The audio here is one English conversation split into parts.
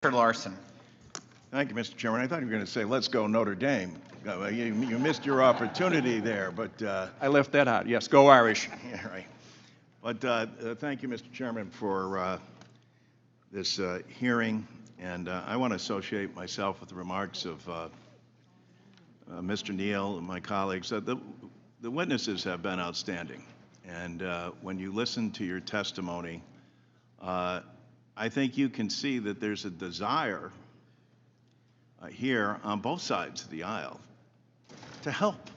Mr. Larson. Thank you, Mr. Chairman. I thought you were going to say, let's go Notre Dame. You missed your opportunity there, but... I left that out. Yes, go Irish. Yeah, right. But thank you, Mr. Chairman, for this hearing. And I want to associate myself with the remarks of Mr. Neal and my colleagues. The witnesses have been outstanding. And when you listen to your testimony, I think you can see that there's a desire here on both sides of the aisle to help.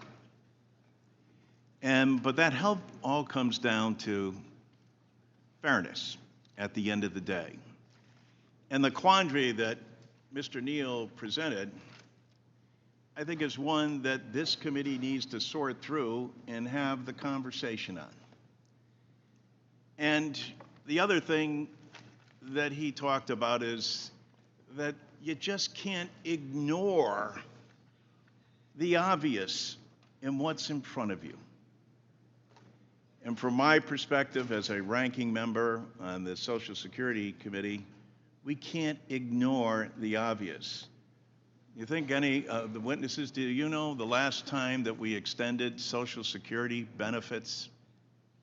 But that help all comes down to fairness at the end of the day. And the quandary that Mr. Neal presented, I think, is one that this committee needs to sort through and have the conversation on. And the other thing that he talked about is that you just can't ignore the obvious in what's in front of you. And from my perspective as a ranking member on the Social Security Committee, we can't ignore the obvious. You think any of the witnesses, do you know the last time that we extended Social Security benefits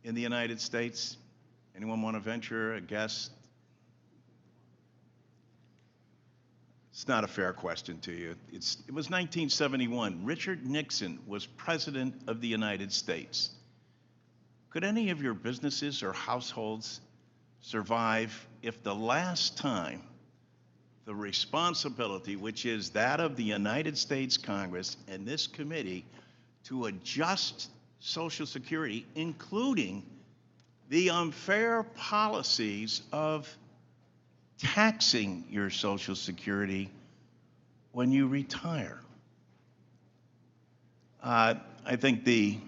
in the United States? Anyone want to venture a guess? It's not a fair question to you. It was 1971. Richard Nixon was President of the United States. Could any of your businesses or households survive if the last time the responsibility, which is that of the United States Congress and this committee, to adjust Social Security, including the unfair policies of taxing your Social Security when you retire? I think the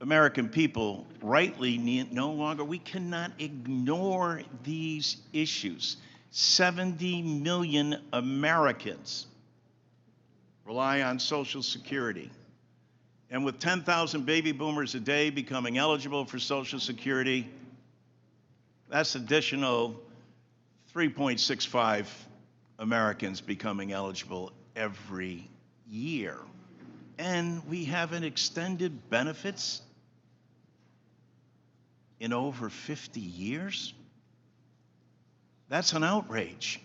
American people rightly we cannot ignore these issues. 70 million Americans rely on Social Security. And with 10,000 baby boomers a day becoming eligible for Social Security, that's additional 3.65 Americans becoming eligible every year. And we haven't extended benefits in over 50 years. That's an outrage.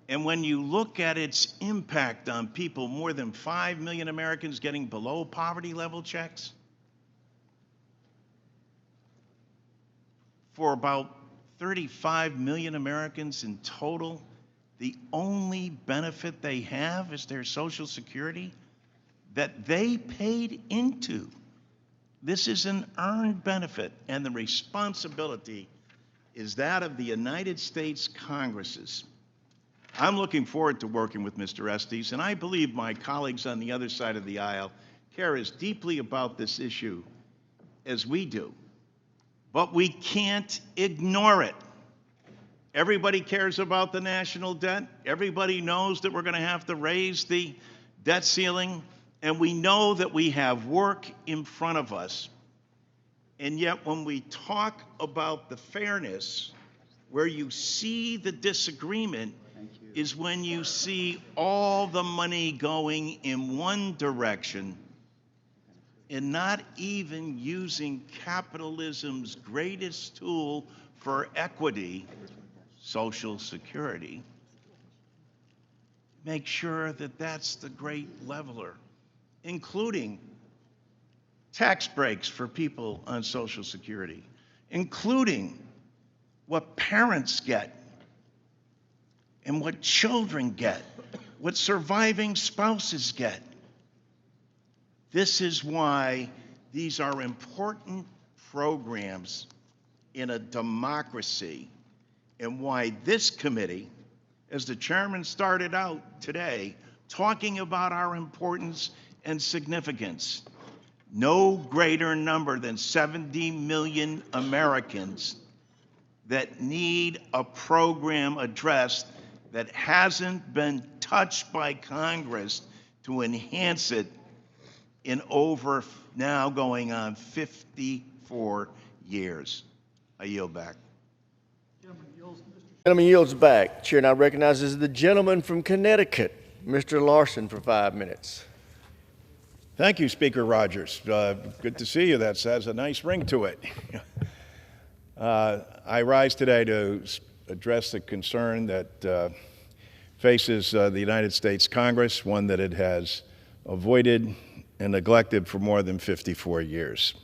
And when you look at its impact on people, more than 5 million Americans getting below poverty level checks, for about 35 million Americans in total, the only benefit they have is their Social Security that they paid into. This is an earned benefit, and the responsibility is that of the United States Congresses. I'm looking forward to working with Mr. Estes, and I believe my colleagues on the other side of the aisle care as deeply about this issue as we do. But we can't ignore it. Everybody cares about the national debt. Everybody knows that we're going to have to raise the debt ceiling, and we know that we have work in front of us. And yet when we talk about the fairness, where you see the disagreement is when you see all the money going in one direction and not even using capitalism's greatest tool for equity, Social Security. Make sure that that's the great leveler, including tax breaks for people on Social Security, including what parents get and what children get, what surviving spouses get. This is why these are important programs in a democracy, and why this committee, as the chairman started out today, talking about our importance and significance. No greater number than 70 million Americans that need a program addressed that hasn't been touched by Congress to enhance it in over now going on 54 years. I yield back. Gentleman yields. Mr. Gentleman yields back. Chair now recognizes the gentleman from Connecticut, Mr. Larson, for 5 minutes. Thank you, Speaker Rogers. Good to see you. That has a nice ring to it. I rise today to address the concern that faces the United States Congress, one that it has avoided and neglected for more than 54 years.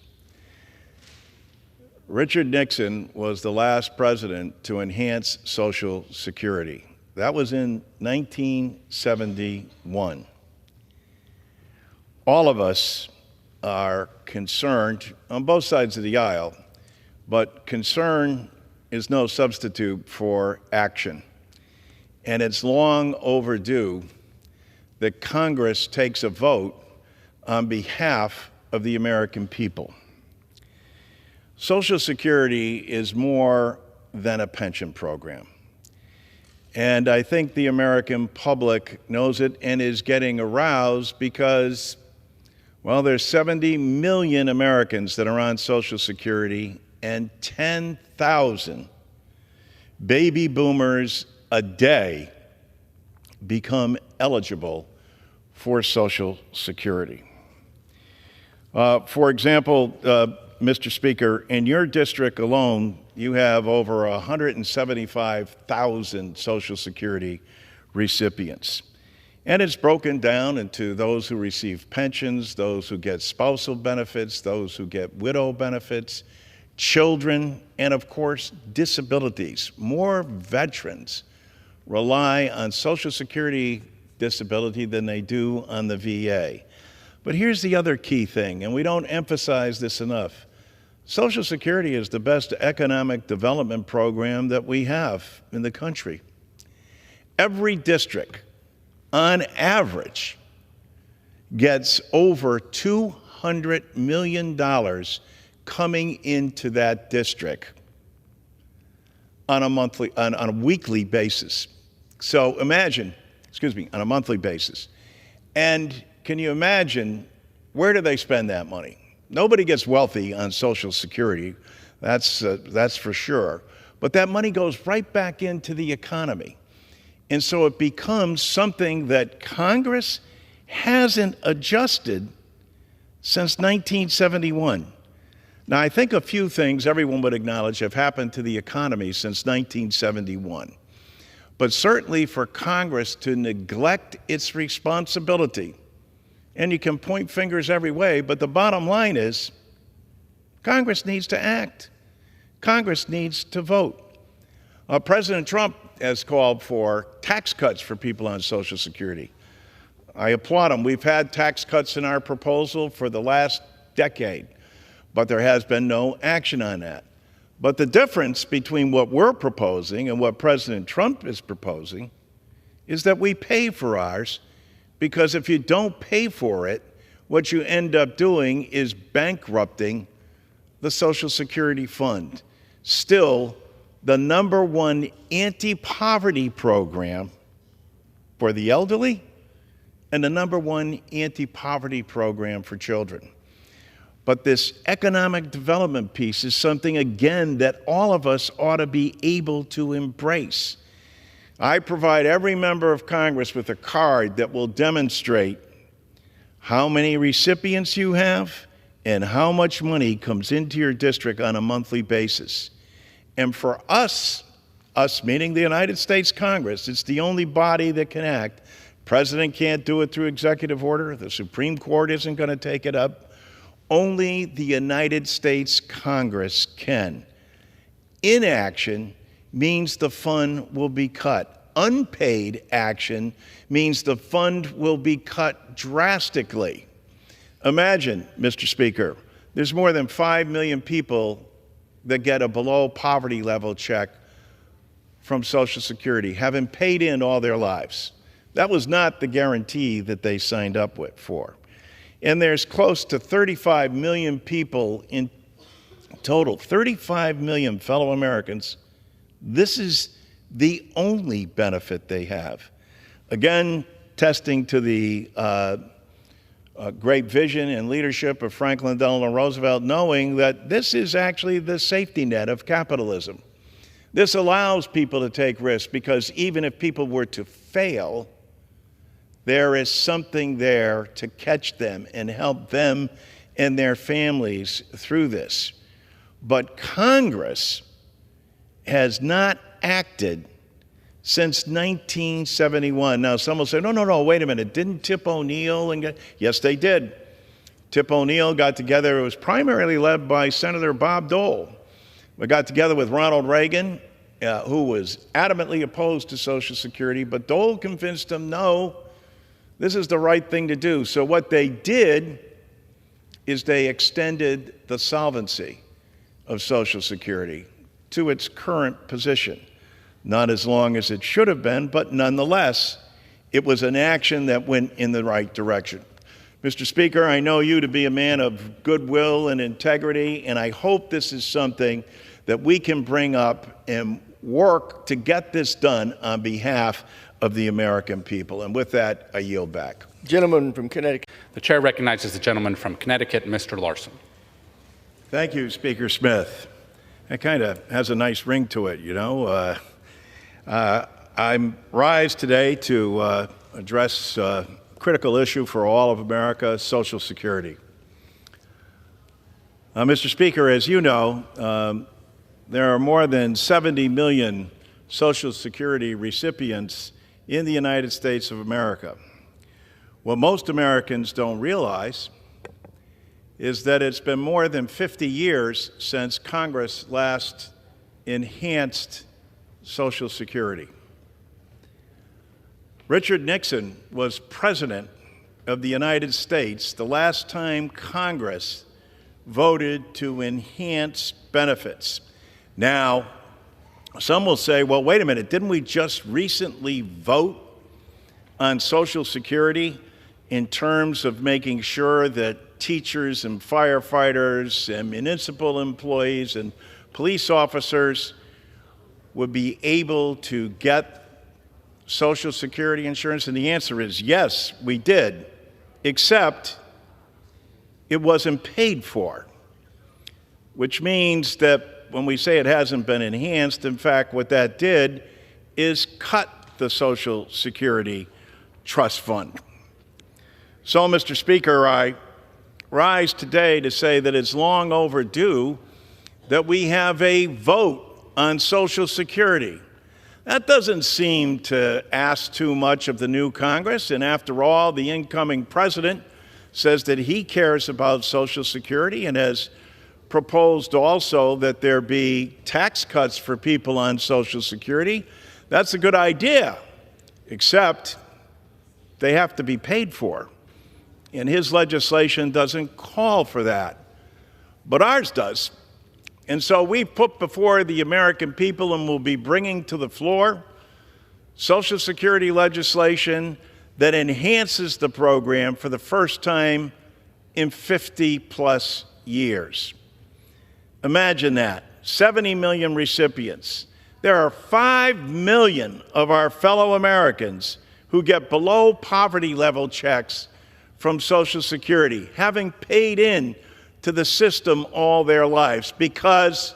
Richard Nixon was the last president to enhance Social Security. That was in 1971. All of us are concerned on both sides of the aisle, but concern is no substitute for action. And it's long overdue that Congress takes a vote on behalf of the American people. Social Security is more than a pension program. And I think the American public knows it and is getting aroused because, well, there's 70 million Americans that are on Social Security and 10,000 baby boomers a day become eligible for Social Security. For example, Mr. Speaker, in your district alone, you have over 175,000 Social Security recipients. And it's broken down into those who receive pensions, those who get spousal benefits, those who get widow benefits, children, and of course, disabilities. More veterans rely on Social Security disability than they do on the VA. But here's the other key thing, and we don't emphasize this enough. Social Security is the best economic development program that we have in the country. Every district, on average, gets over $200 million coming into that district on a weekly basis. So imagine, on a monthly basis. And can you imagine, where do they spend that money? Nobody gets wealthy on Social Security, that's for sure. But that money goes right back into the economy. And so it becomes something that Congress hasn't adjusted since 1971. Now, I think a few things everyone would acknowledge have happened to the economy since 1971. But certainly for Congress to neglect its responsibility, and you can point fingers every way, but the bottom line is Congress needs to act. Congress needs to vote. President Trump has called for tax cuts for people on Social Security. I applaud him. We've had tax cuts in our proposal for the last decade, but there has been no action on that. But the difference between what we're proposing and what President Trump is proposing is that we pay for ours, because if you don't pay for it, what you end up doing is bankrupting the Social Security Fund. Still, the #1 anti-poverty program for the elderly and the #1 anti-poverty program for children. But this economic development piece is something, again, that all of us ought to be able to embrace. I provide every member of Congress with a card that will demonstrate how many recipients you have and how much money comes into your district on a monthly basis. And for us meaning the United States Congress, it's the only body that can act. President can't do it through executive order. The Supreme Court isn't going to take it up. Only the United States Congress can. Inaction means the fund will be cut. Unpaid action means the fund will be cut drastically. Imagine, Mr. Speaker, there's more than 5 million people that get a below poverty level check from Social Security, having paid in all their lives. That was not the guarantee that they signed up for. And there's close to 35 million people in total, 35 million fellow Americans. This is the only benefit they have. Again, testing to the great vision and leadership of Franklin Delano Roosevelt, knowing that this is actually the safety net of capitalism. This allows people to take risks because even if people were to fail, there is something there to catch them and help them and their families through this. But Congress has not acted since 1971. Now, some will say, no, wait a minute. Didn't Tip O'Neill and yes, they did. Tip O'Neill got together. It was primarily led by Senator Bob Dole. We got together with Ronald Reagan, who was adamantly opposed to Social Security, but Dole convinced him, no, this is the right thing to do. So what they did is they extended the solvency of Social Security to its current position. Not as long as it should have been, but nonetheless, it was an action that went in the right direction. Mr. Speaker, I know you to be a man of goodwill and integrity, and I hope this is something that we can bring up and work to get this done on behalf of the American people. And with that, I yield back. Gentleman from Connecticut. The chair recognizes the gentleman from Connecticut, Mr. Larson. Thank you, Speaker Smith. That kind of has a nice ring to it, you know. I rise today to address a critical issue for all of America, Social Security. Mr. Speaker, as you know, there are more than 70 million Social Security recipients in the United States of America. What most Americans don't realize is that it's been more than 50 years since Congress last enhanced Social Security. Richard Nixon was President of the United States the last time Congress voted to enhance benefits. Now, some will say, well, wait a minute, didn't we just recently vote on Social Security in terms of making sure that teachers and firefighters and municipal employees and police officers would be able to get Social Security insurance? And the answer is yes, we did, except it wasn't paid for, which means that when we say it hasn't been enhanced, in fact, what that did is cut the Social Security Trust Fund. So, Mr. Speaker, I rise today to say that it's long overdue that we have a vote on Social Security. That doesn't seem to ask too much of the new Congress, and after all, the incoming president says that he cares about Social Security and has proposed also that there be tax cuts for people on Social Security. That's a good idea, except they have to be paid for. And his legislation doesn't call for that, but ours does. And so we put before the American people and will be bringing to the floor Social Security legislation that enhances the program for the first time in 50-plus years. Imagine that, 70 million recipients. There are 5 million of our fellow Americans who get below poverty level checks from Social Security, having paid in to the system all their lives because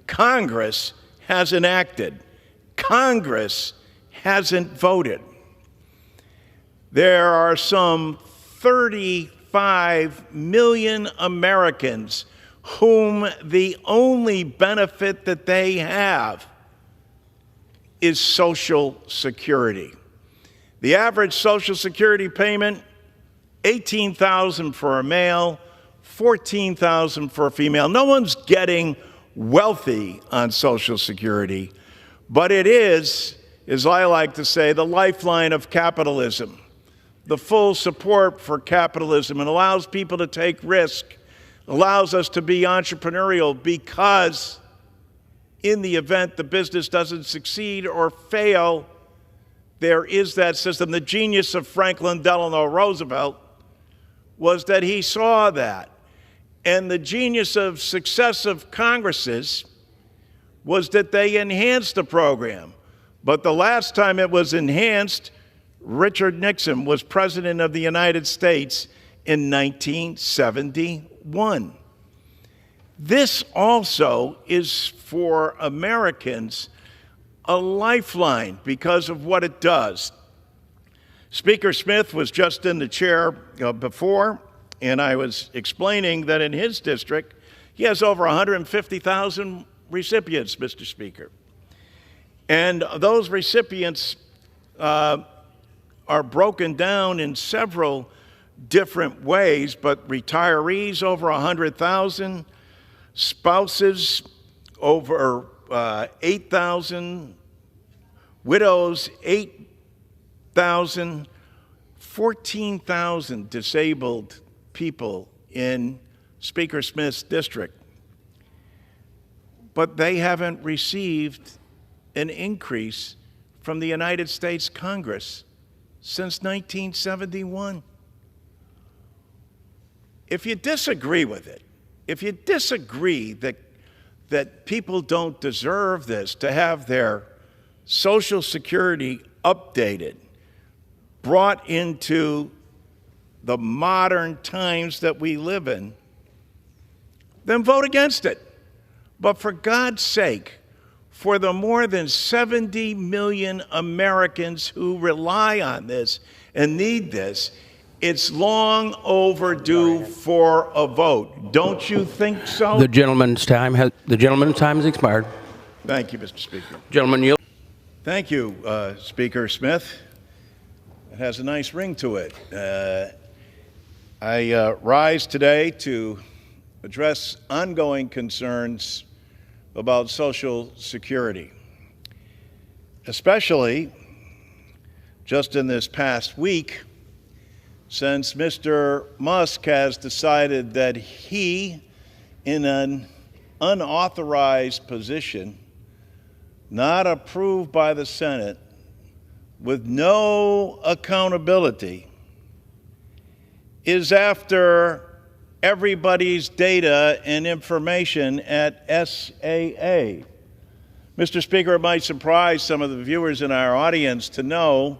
Congress hasn't acted. Congress hasn't voted. There are some 35 million Americans whom the only benefit that they have is Social Security. The average Social Security payment, $18,000 for a male, $14,000 for a female. No one's getting wealthy on Social Security, but it is, as I like to say, the lifeline of capitalism, the full support for capitalism. It allows people to take risk, allows us to be entrepreneurial because in the event the business doesn't succeed or fail, there is that system. The genius of Franklin Delano Roosevelt was that he saw that. And the genius of successive Congresses was that they enhanced the program. But the last time it was enhanced, Richard Nixon was President of the United States in 1971. This also is for Americans a lifeline because of what it does. Speaker Smith was just in the chair before, and I was explaining that in his district, he has over 150,000 recipients, Mr. Speaker. And those recipients are broken down in several different ways, but retirees over 100,000, spouses over 8,000, widows 8,000, 14,000 disabled people in Speaker Smith's district. But they haven't received an increase from the United States Congress since 1971. If you disagree with it, if you disagree that people don't deserve this, to have their Social Security updated, brought into the modern times that we live in, then vote against it. But for God's sake, for the more than 70 million Americans who rely on this and need this, it's long overdue for a vote. Don't you think so? The gentleman's time has expired. Thank you, Mr. Speaker. Gentleman, yield. Thank you, Speaker Smith. It has a nice ring to it. I rise today to address ongoing concerns about Social Security, especially just in this past week, since Mr. Musk has decided that he, in an unauthorized position, not approved by the Senate, with no accountability, is after everybody's data and information at SAA. Mr. Speaker, it might surprise some of the viewers in our audience to know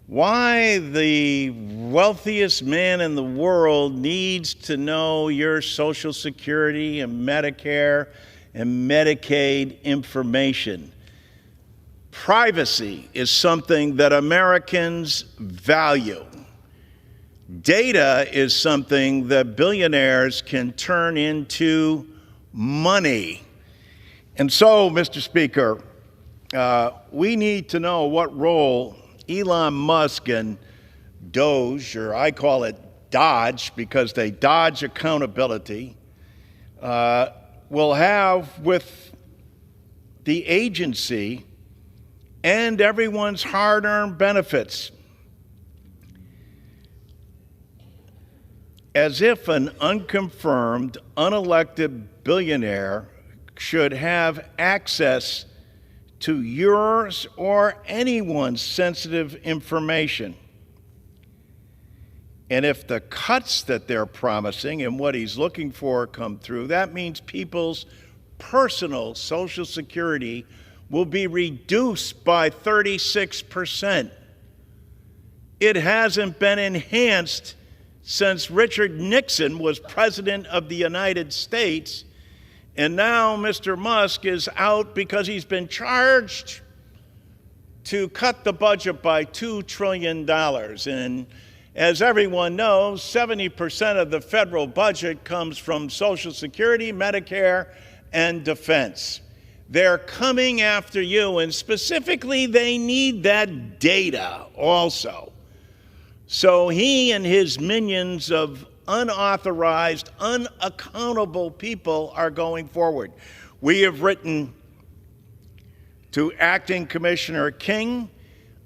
why the wealthiest man in the world needs to know your Social Security and Medicare and Medicaid information. Privacy is something that Americans value. Data is something that billionaires can turn into money. And so, Mr. Speaker, we need to know what role Elon Musk and DOGE, or I call it DOGE because they dodge accountability, will have with the agency and everyone's hard-earned benefits. As if an unconfirmed, unelected billionaire should have access to yours or anyone's sensitive information. And if the cuts that they're promising and what he's looking for come through, that means people's personal Social Security will be reduced by 36%. It hasn't been enhanced since Richard Nixon was president of the United States, and now Mr. Musk is out because he's been charged to cut the budget by $2 trillion. And as everyone knows, 70% of the federal budget comes from Social Security, Medicare, and defense. They're coming after you, and specifically, they need that data also. So he and his minions of unauthorized, unaccountable people are going forward. We have written to Acting Commissioner King,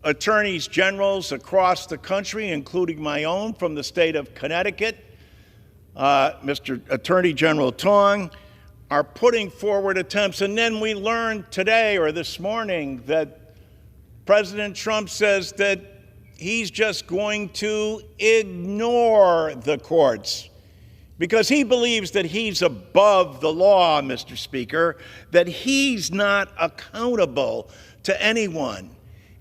attorneys generals across the country, including my own from the state of Connecticut, Mr. Attorney General Tong, are putting forward attempts. And then we learned today or this morning that President Trump says that he's just going to ignore the courts because he believes that he's above the law, Mr. Speaker, that he's not accountable to anyone.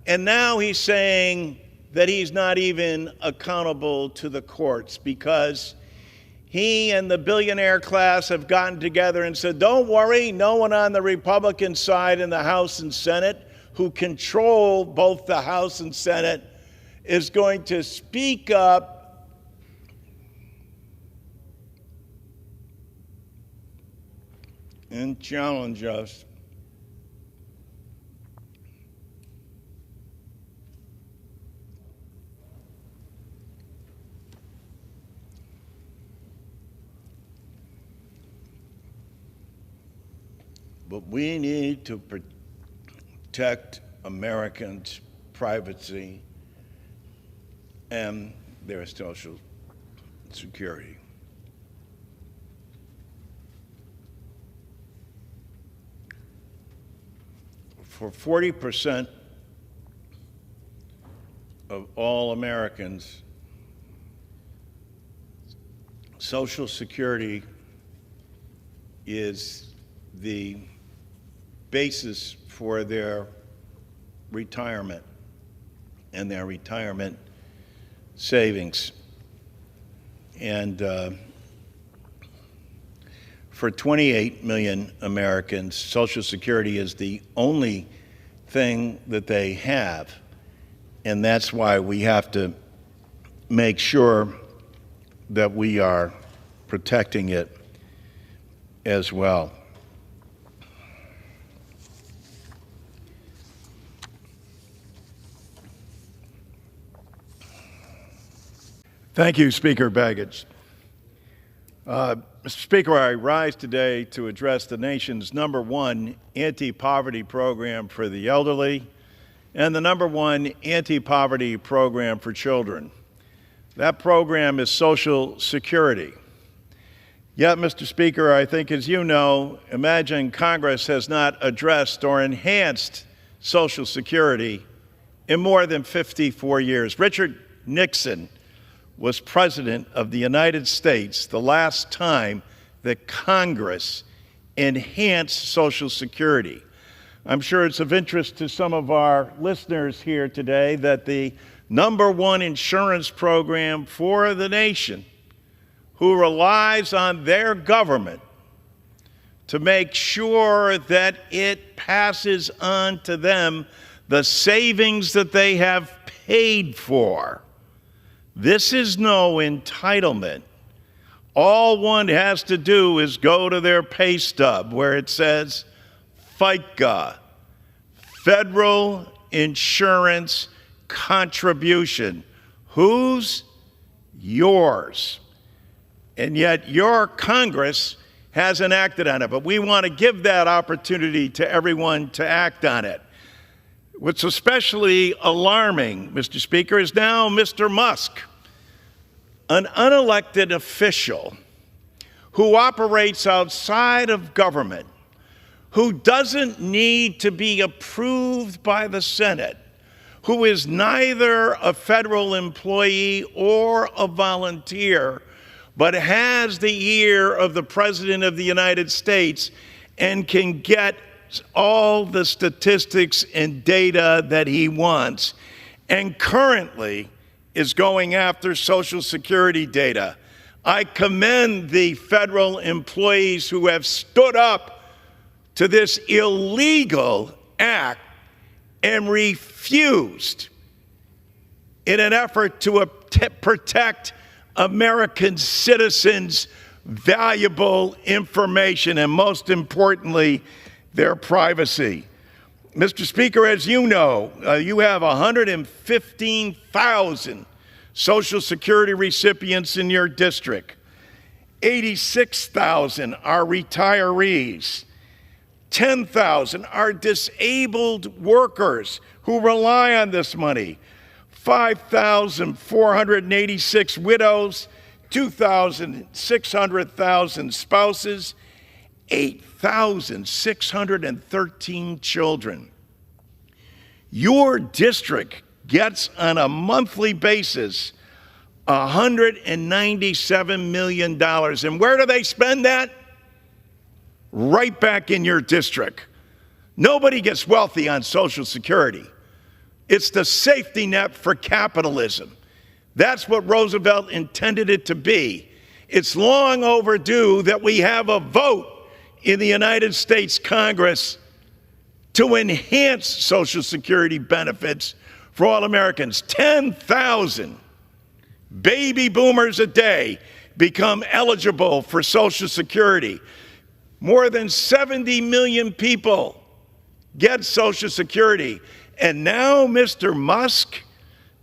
And now he's saying that he's not even accountable to the courts because he and the billionaire class have gotten together and said, don't worry, no one on the Republican side in the House and Senate, who control both the House and Senate, is going to speak up and challenge us. But we need to protect Americans' privacy and their Social Security. For 40% of all Americans, Social Security is the basis for their retirement and their retirement savings. And for 28 million Americans, Social Security is the only thing that they have. And that's why we have to make sure that we are protecting it as well. Thank you, Speaker Baggage. Mr. Speaker, I rise today to address the nation's #1 anti-poverty program for the elderly and the #1 anti-poverty program for children. That program is Social Security. Yet, Mr. Speaker, I think, as you know, imagine Congress has not addressed or enhanced Social Security in more than 54 years. Richard Nixon was President of the United States the last time that Congress enhanced Social Security. I'm sure it's of interest to some of our listeners here today that the #1 insurance program for the nation, who relies on their government to make sure that it passes on to them the savings that they have paid for. This is no entitlement. All one has to do is go to their pay stub where it says FICA, Federal Insurance Contribution. Whose? Yours. And yet your Congress hasn't acted on it, but we want to give that opportunity to everyone to act on it. What's especially alarming, Mr. Speaker, is now Mr. Musk, an unelected official who operates outside of government, who doesn't need to be approved by the Senate, who is neither a federal employee or a volunteer, but has the ear of the President of the United States and can get all the statistics and data that he wants, and currently is going after Social Security data. I commend the federal employees who have stood up to this illegal act and refused, in an effort to protect American citizens' valuable information and, most importantly, their privacy. Mr. Speaker, as you know, you have 115,000 Social Security recipients in your district. 86,000 are retirees. 10,000 are disabled workers who rely on this money. 5,486 widows, 2,600,000 spouses, 8,613 children. Your district gets on a monthly basis $197 million. And where do they spend that? Right back in your district. Nobody gets wealthy on Social Security. It's the safety net for capitalism. That's what Roosevelt intended it to be. It's long overdue that we have a vote in the United States Congress to enhance Social Security benefits for all Americans. 10,000 baby boomers a day become eligible for Social Security. More than 70 million people get Social Security. And now Mr. Musk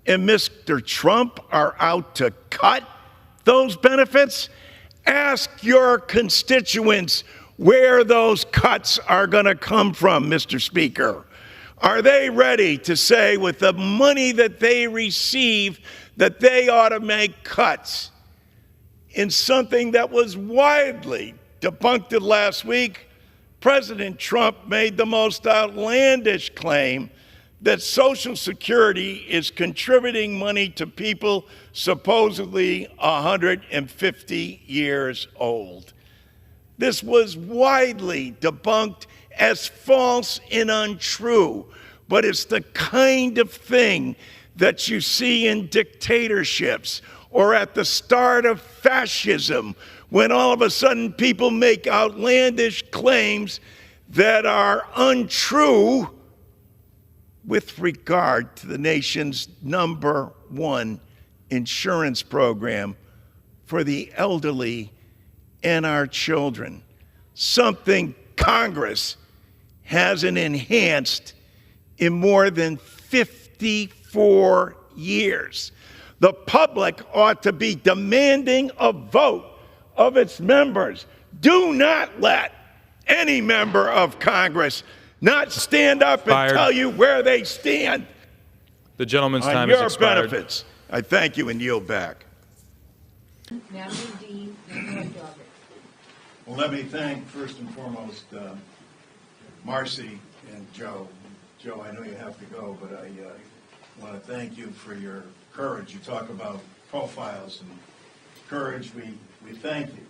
and Mr. Trump are out to cut those benefits. Ask your constituents where those cuts are going to come from, Mr. Speaker. Are they ready to say with the money that they receive that they ought to make cuts in something that was widely debunked last week? President Trump made the most outlandish claim that Social Security is contributing money to people supposedly 150 years old. This was widely debunked as false and untrue, but it's the kind of thing that you see in dictatorships or at the start of fascism, when all of a sudden people make outlandish claims that are untrue with regard to the nation's #1 insurance program for the elderly and our children, something Congress hasn't enhanced in more than 54 years. The public ought to be demanding a vote of its members. Do not let any member of Congress not stand up and tell you where they stand The gentleman's on time has your expired. benefits. I thank you and yield back. Well, let me thank first and foremost Marcy and Joe. Joe, I know you have to go, but I want to thank you for your courage. You talk about profiles and courage. We thank you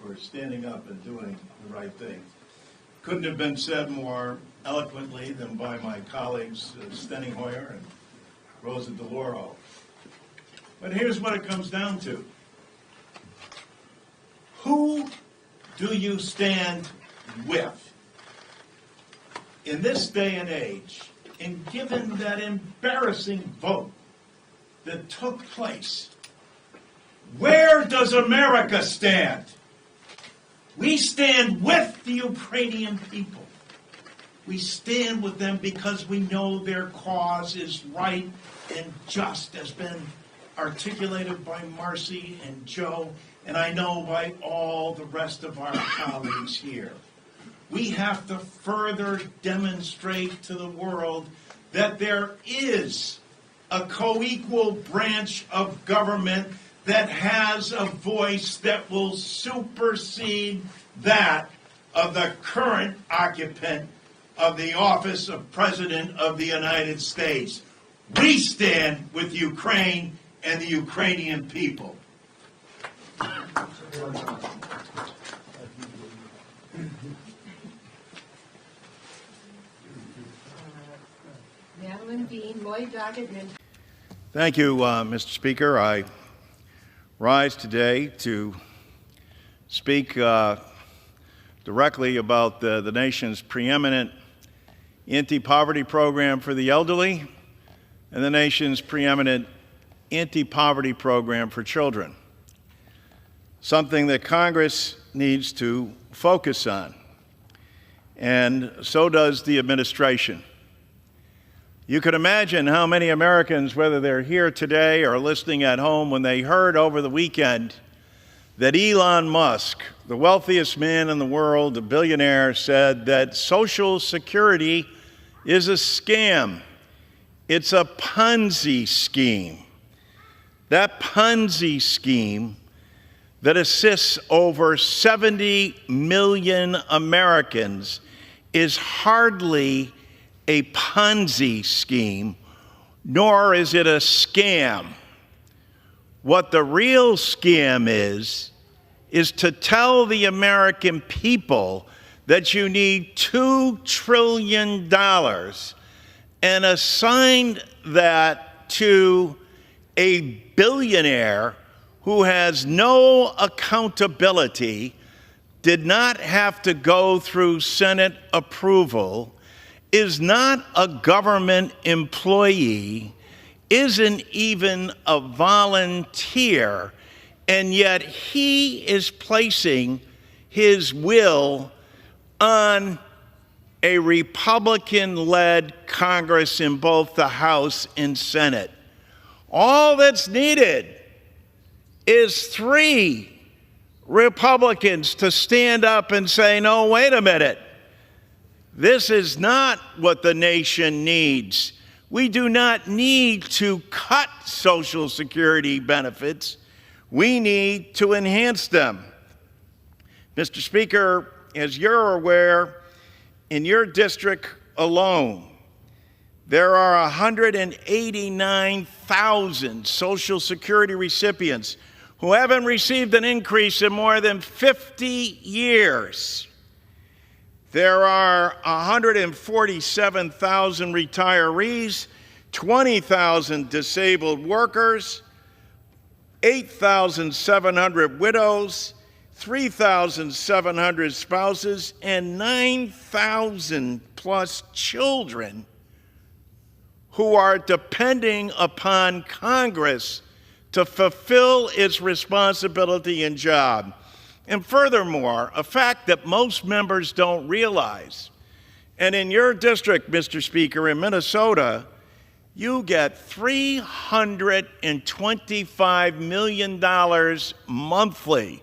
for standing up and doing the right thing. Couldn't have been said more eloquently than by my colleagues Steny Hoyer and Rosa DeLauro. But here's what it comes down to. Who do you stand with? In this day and age, and given that embarrassing vote that took place, where does America stand? We stand with the Ukrainian people. We stand with them because we know their cause is right and just, has been articulated by Marcy and Joe, and I know by all the rest of our colleagues here. We have to further demonstrate to the world that there is a co-equal branch of government that has a voice that will supersede that of the current occupant of the office of President of the United States. We stand with Ukraine and the Ukrainian people. Thank you, Mr. Speaker. I rise today to speak directly about the nation's preeminent anti-poverty program for the elderly and the nation's preeminent anti-poverty program for children, something that Congress needs to focus on, and so does the administration. You could imagine how many Americans, whether they're here today or listening at home, when they heard over the weekend that Elon Musk, the wealthiest man in the world, a billionaire, said that Social Security is a scam. It's a Ponzi scheme. That Ponzi scheme that assists over 70 million Americans is hardly a Ponzi scheme, nor is it a scam. What the real scam is to tell the American people that you need $2 trillion and assign that to a billionaire who has no accountability, did not have to go through Senate approval, is not a government employee, isn't even a volunteer, and yet he is placing his will on a Republican-led Congress in both the House and Senate. All that's needed is 3 Republicans to stand up and say, no, wait a minute. This is not what the nation needs. We do not need to cut Social Security benefits. We need to enhance them. Mr. Speaker, as you're aware, in your district alone, there are 189,000 Social Security recipients who haven't received an increase in more than 50 years. There are 147,000 retirees, 20,000 disabled workers, 8,700 widows, 3,700 spouses, and 9,000 plus children who are depending upon Congress to fulfill its responsibility and job. And furthermore, a fact that most members don't realize, and in your district, Mr. Speaker, in Minnesota, you get $325 million monthly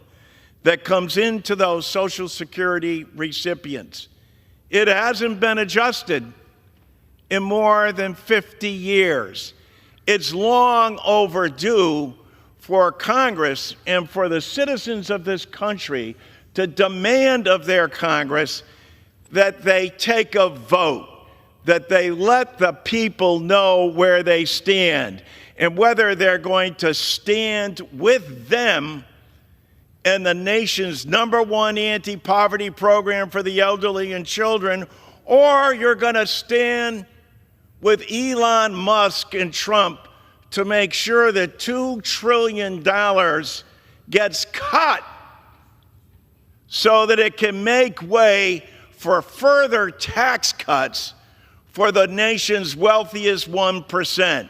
that comes into those Social Security recipients. It hasn't been adjusted in more than 50 years. It's long overdue for Congress and for the citizens of this country to demand of their Congress that they take a vote, that they let the people know where they stand and whether they're going to stand with them and the nation's #1 anti-poverty program for the elderly and children, or you're going to stand with Elon Musk and Trump to make sure that $2 trillion gets cut so that it can make way for further tax cuts for the nation's wealthiest 1%.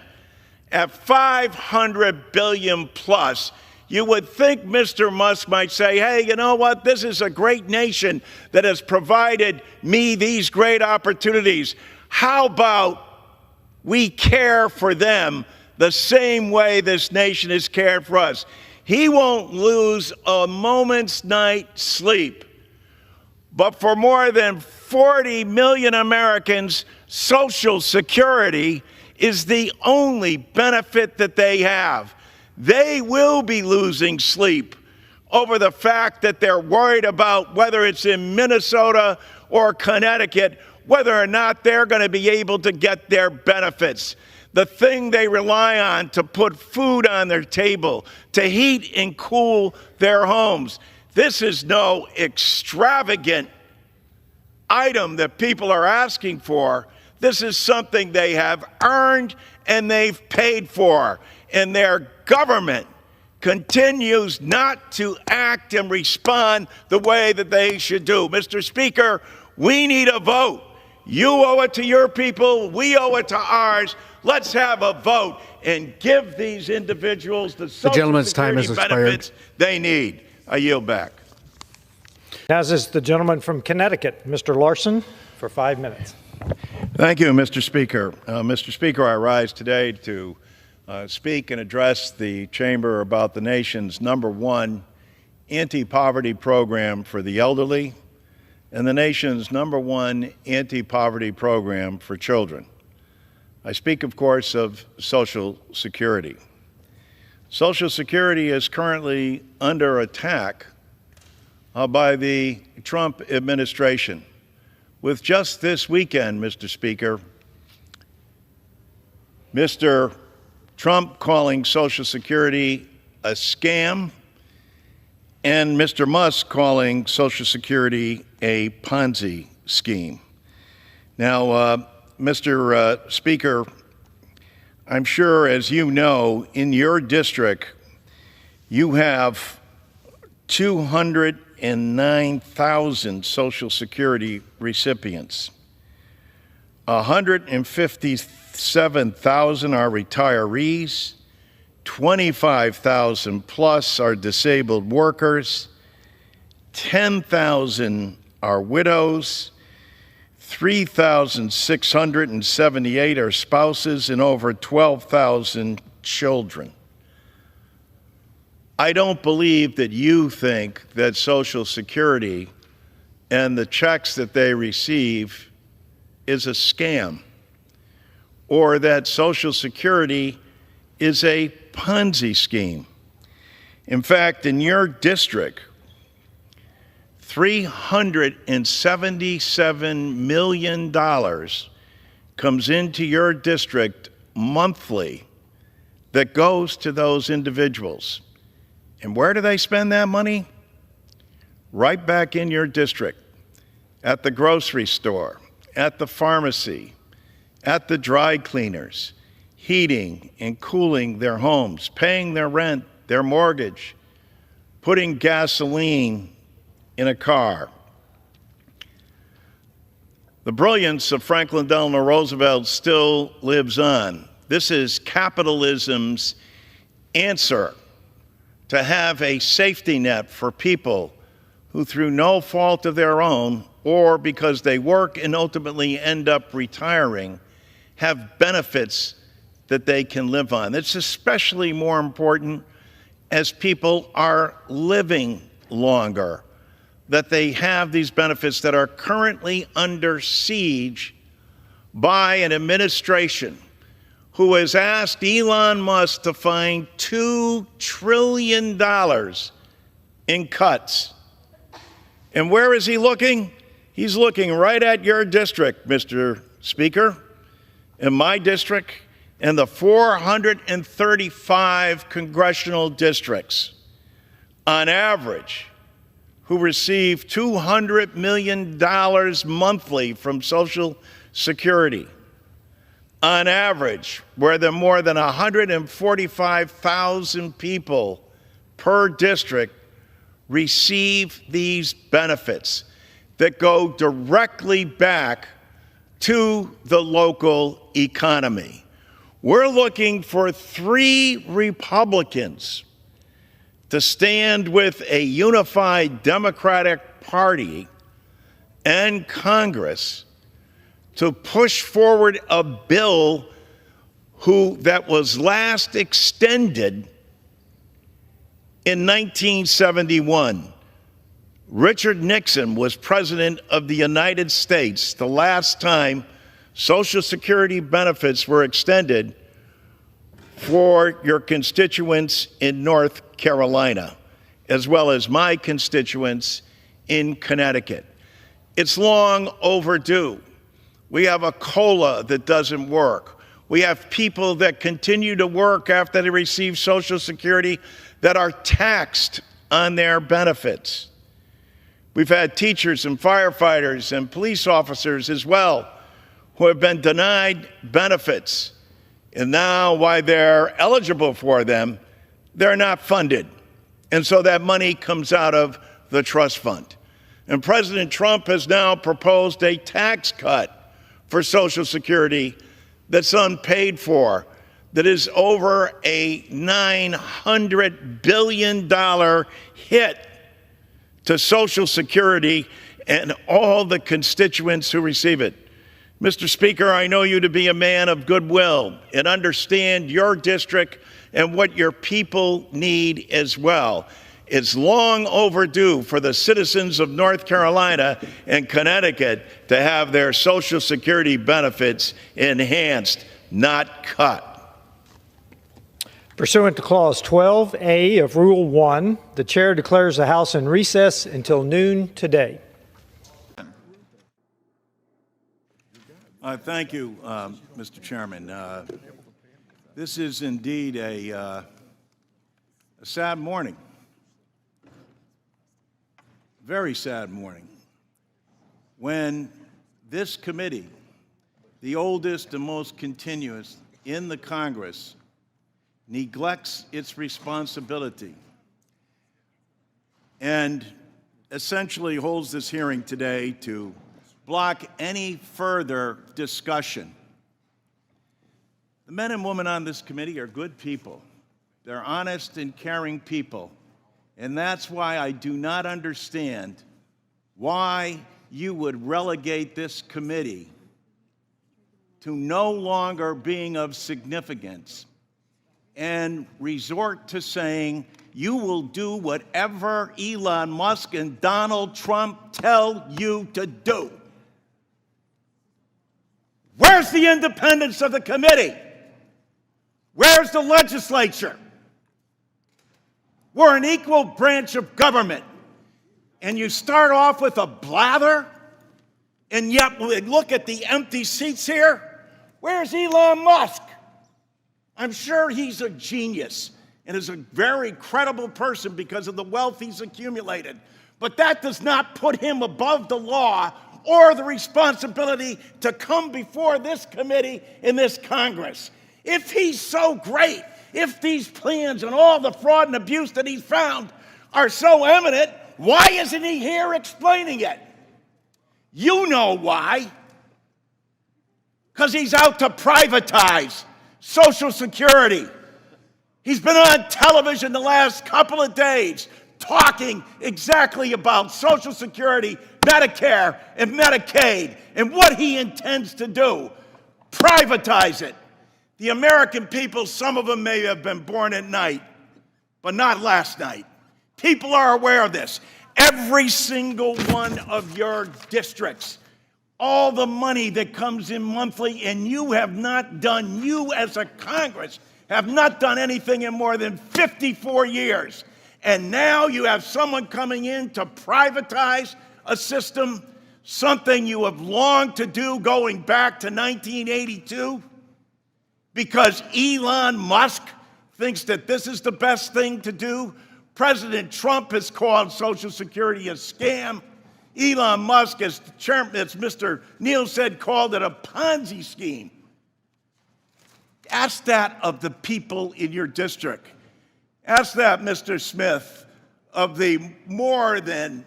At $500 billion plus, you would think Mr. Musk might say, hey, you know what? This is a great nation that has provided me these great opportunities. How about we care for them the same way this nation has cared for us? He won't lose a moment's night's sleep. But for more than 40 million Americans, Social Security is the only benefit that they have. They will be losing sleep over the fact that they're worried about whether it's in Minnesota or Connecticut, whether or not they're going to be able to get their benefits. The thing they rely on to put food on their table, to heat and cool their homes. This is no extravagant item that people are asking for. This is something they have earned and they've paid for. And their government continues not to act and respond the way that they should do. Mr. Speaker, we need a vote. You owe it to your people. We owe it to ours. Let's have a vote and give these individuals the Social Security benefits they need. I yield back. As is the gentleman from Connecticut, Mr. Larson, for 5 minutes. Thank you, Mr. Speaker. Mr. Speaker, I rise today to speak and address the chamber about the nation's #1 anti-poverty program for the elderly and the nation's #1 anti-poverty program for children. I speak, of course, of Social Security. Social Security is currently under attack by the Trump administration. With just this weekend, Mr. Speaker, Mr. Trump calling Social Security a scam, and Mr. Musk calling Social Security a Ponzi scheme. Now, Mr. Speaker, I'm sure, as you know, in your district, You have 209,000 Social Security recipients. 157,000 are retirees. 25,000 plus are disabled workers. 10,000 are widows. 3,678 are spouses, and over 12,000 children. I don't believe that you think that Social Security and the checks that they receive is a scam, or that Social Security is a Ponzi scheme. In fact, in your district, $377 million comes into your district monthly that goes to those individuals. And where do they spend that money? Right back in your district, at the grocery store, at the pharmacy, at the dry cleaners, heating and cooling their homes, paying their rent, their mortgage, putting gasoline in a car. The brilliance of Franklin Delano Roosevelt still lives on. This is capitalism's answer to have a safety net for people who, through no fault of their own, or because they work and ultimately end up retiring, have benefits that they can live on. It's especially more important as people are living longer, that they have these benefits that are currently under siege by an administration who has asked Elon Musk to find $2 trillion in cuts. And where is he looking? He's looking right at your district, Mr. Speaker, in my district, and the 435 congressional districts, on average, who receive $200 million monthly from Social Security. On average, where there are more than 145,000 people per district receive these benefits that go directly back to the local economy. We're looking for 3 Republicans to stand with a unified Democratic Party and Congress to push forward a bill that was last extended in 1971. Richard Nixon was president of the United States the last time Social Security benefits were extended for your constituents in North Carolina, as well as my constituents in Connecticut. It's long overdue. We have a COLA that doesn't work. We have people that continue to work after they receive Social Security that are taxed on their benefits. We've had teachers and firefighters and police officers as well who have been denied benefits. And now, while they're eligible for them, they're not funded. And so that money comes out of the trust fund. And President Trump has now proposed a tax cut for Social Security that's unpaid for, that is over a $900 billion hit to Social Security and all the constituents who receive it. Mr. Speaker, I know you to be a man of goodwill and understand your district and what your people need as well. It's long overdue for the citizens of North Carolina and Connecticut to have their Social Security benefits enhanced, not cut. Pursuant to Clause 12A of Rule 1, the Chair declares the House in recess until noon today. Thank you, Mr. Chairman. This is indeed a sad morning. Very sad morning, when this committee, the oldest and most continuous in the Congress, neglects its responsibility and essentially holds this hearing today to block any further discussion. The men and women on this committee are good people. They're honest and caring people. And that's why I do not understand why you would relegate this committee to no longer being of significance and resort to saying you will do whatever Elon Musk and Donald Trump tell you to do. Where's the independence of the committee? Where's the legislature? We're an equal branch of government. And you start off with a blather, and yet when we look at the empty seats here, where's Elon Musk? I'm sure he's a genius and is a very credible person because of the wealth he's accumulated. But that does not put him above the law or the responsibility to come before this committee in this Congress. If he's so great, if these plans and all the fraud and abuse that he's found are so eminent, why isn't he here explaining it? You know why. Because he's out to privatize Social Security. He's been on television the last couple of days talking exactly about Social Security, Medicare, and Medicaid, and what he intends to do. Privatize it. The American people, some of them may have been born at night, but not last night. People are aware of this. Every single one of your districts, all the money that comes in monthly, and you have not done, you as a Congress, have not done anything in more than 54 years. And now you have someone coming in to privatize a system, something you have longed to do going back to 1982, because Elon Musk thinks that this is the best thing to do. President Trump has called Social Security a scam. Elon Musk, as Mr. Neal said, called it a Ponzi scheme. Ask that of the people in your district. Ask that, Mr. Smith, of the more than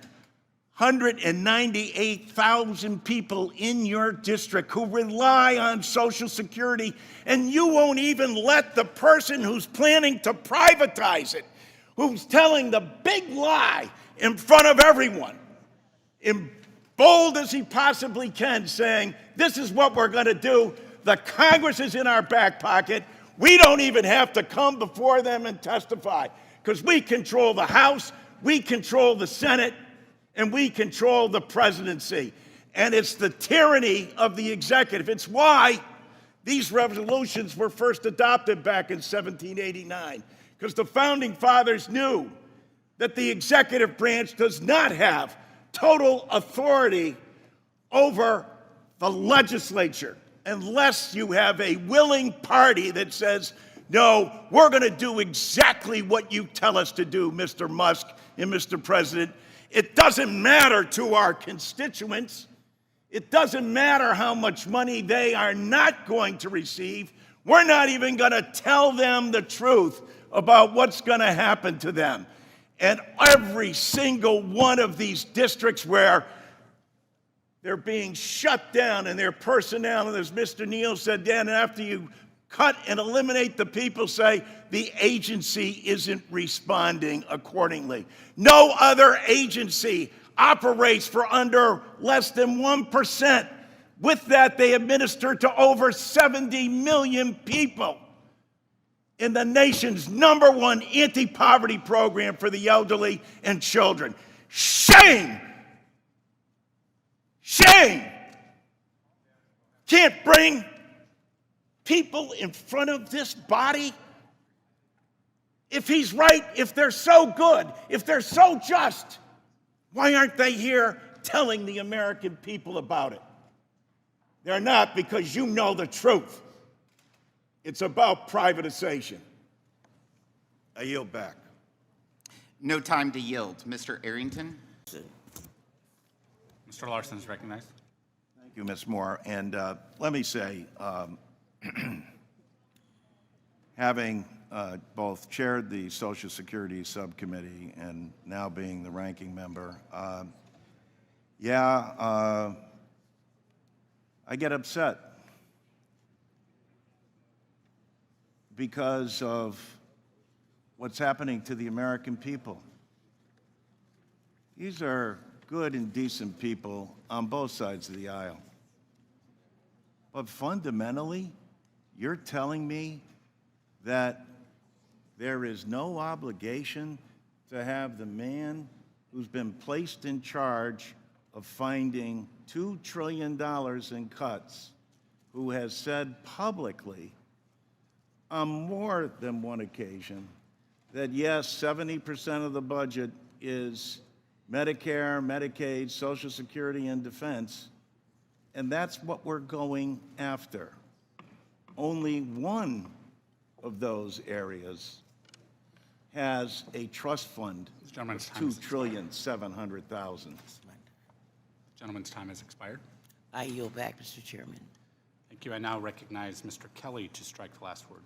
198,000 people in your district who rely on Social Security, and you won't even let the person who's planning to privatize it, who's telling the big lie in front of everyone, in bold as he possibly can, saying, this is what we're going to do. The Congress is in our back pocket. We don't even have to come before them and testify because we control the House, we control the Senate, and we control the presidency. And it's the tyranny of the executive. It's why these resolutions were first adopted back in 1789, because the founding fathers knew that the executive branch does not have total authority over the legislature unless you have a willing party that says, no, we're going to do exactly what you tell us to do, Mr. Musk and Mr. President. It doesn't matter to our constituents. It doesn't matter how much money they are not going to receive. We're not even going to tell them the truth about what's going to happen to them. And every single one of these districts where they're being shut down and their personnel, and as Mr. Neal said, Dan, after you cut and eliminate the people, say the agency isn't responding accordingly. No other agency operates for under less than 1%. With that, they administer to over 70 million people in the nation's #1 anti-poverty program for the elderly and children. Shame! Shame! Can't bring people in front of this body? If he's right, if they're so good, if they're so just, why aren't they here telling the American people about it? They're not, because you know the truth. It's about privatization. I yield back. No time to yield. Mr. Arrington. Mr. Larson is recognized. Thank you, Ms. Moore. And let me say, having both chaired the Social Security Subcommittee and now being the ranking member, I get upset because of what's happening to the American people. These are good and decent people on both sides of the aisle. But fundamentally, you're telling me that there is no obligation to have the man who's been placed in charge of finding $2 trillion in cuts, who has said publicly on more than one occasion that yes, 70% of the budget is Medicare, Medicaid, Social Security, and defense, and that's what we're going after. Only one of those areas has a trust fund of $2,700,000,000. Gentleman's time has expired. I yield back, Mr. Chairman. Thank you. I now recognize Mr. Kelly to strike the last word.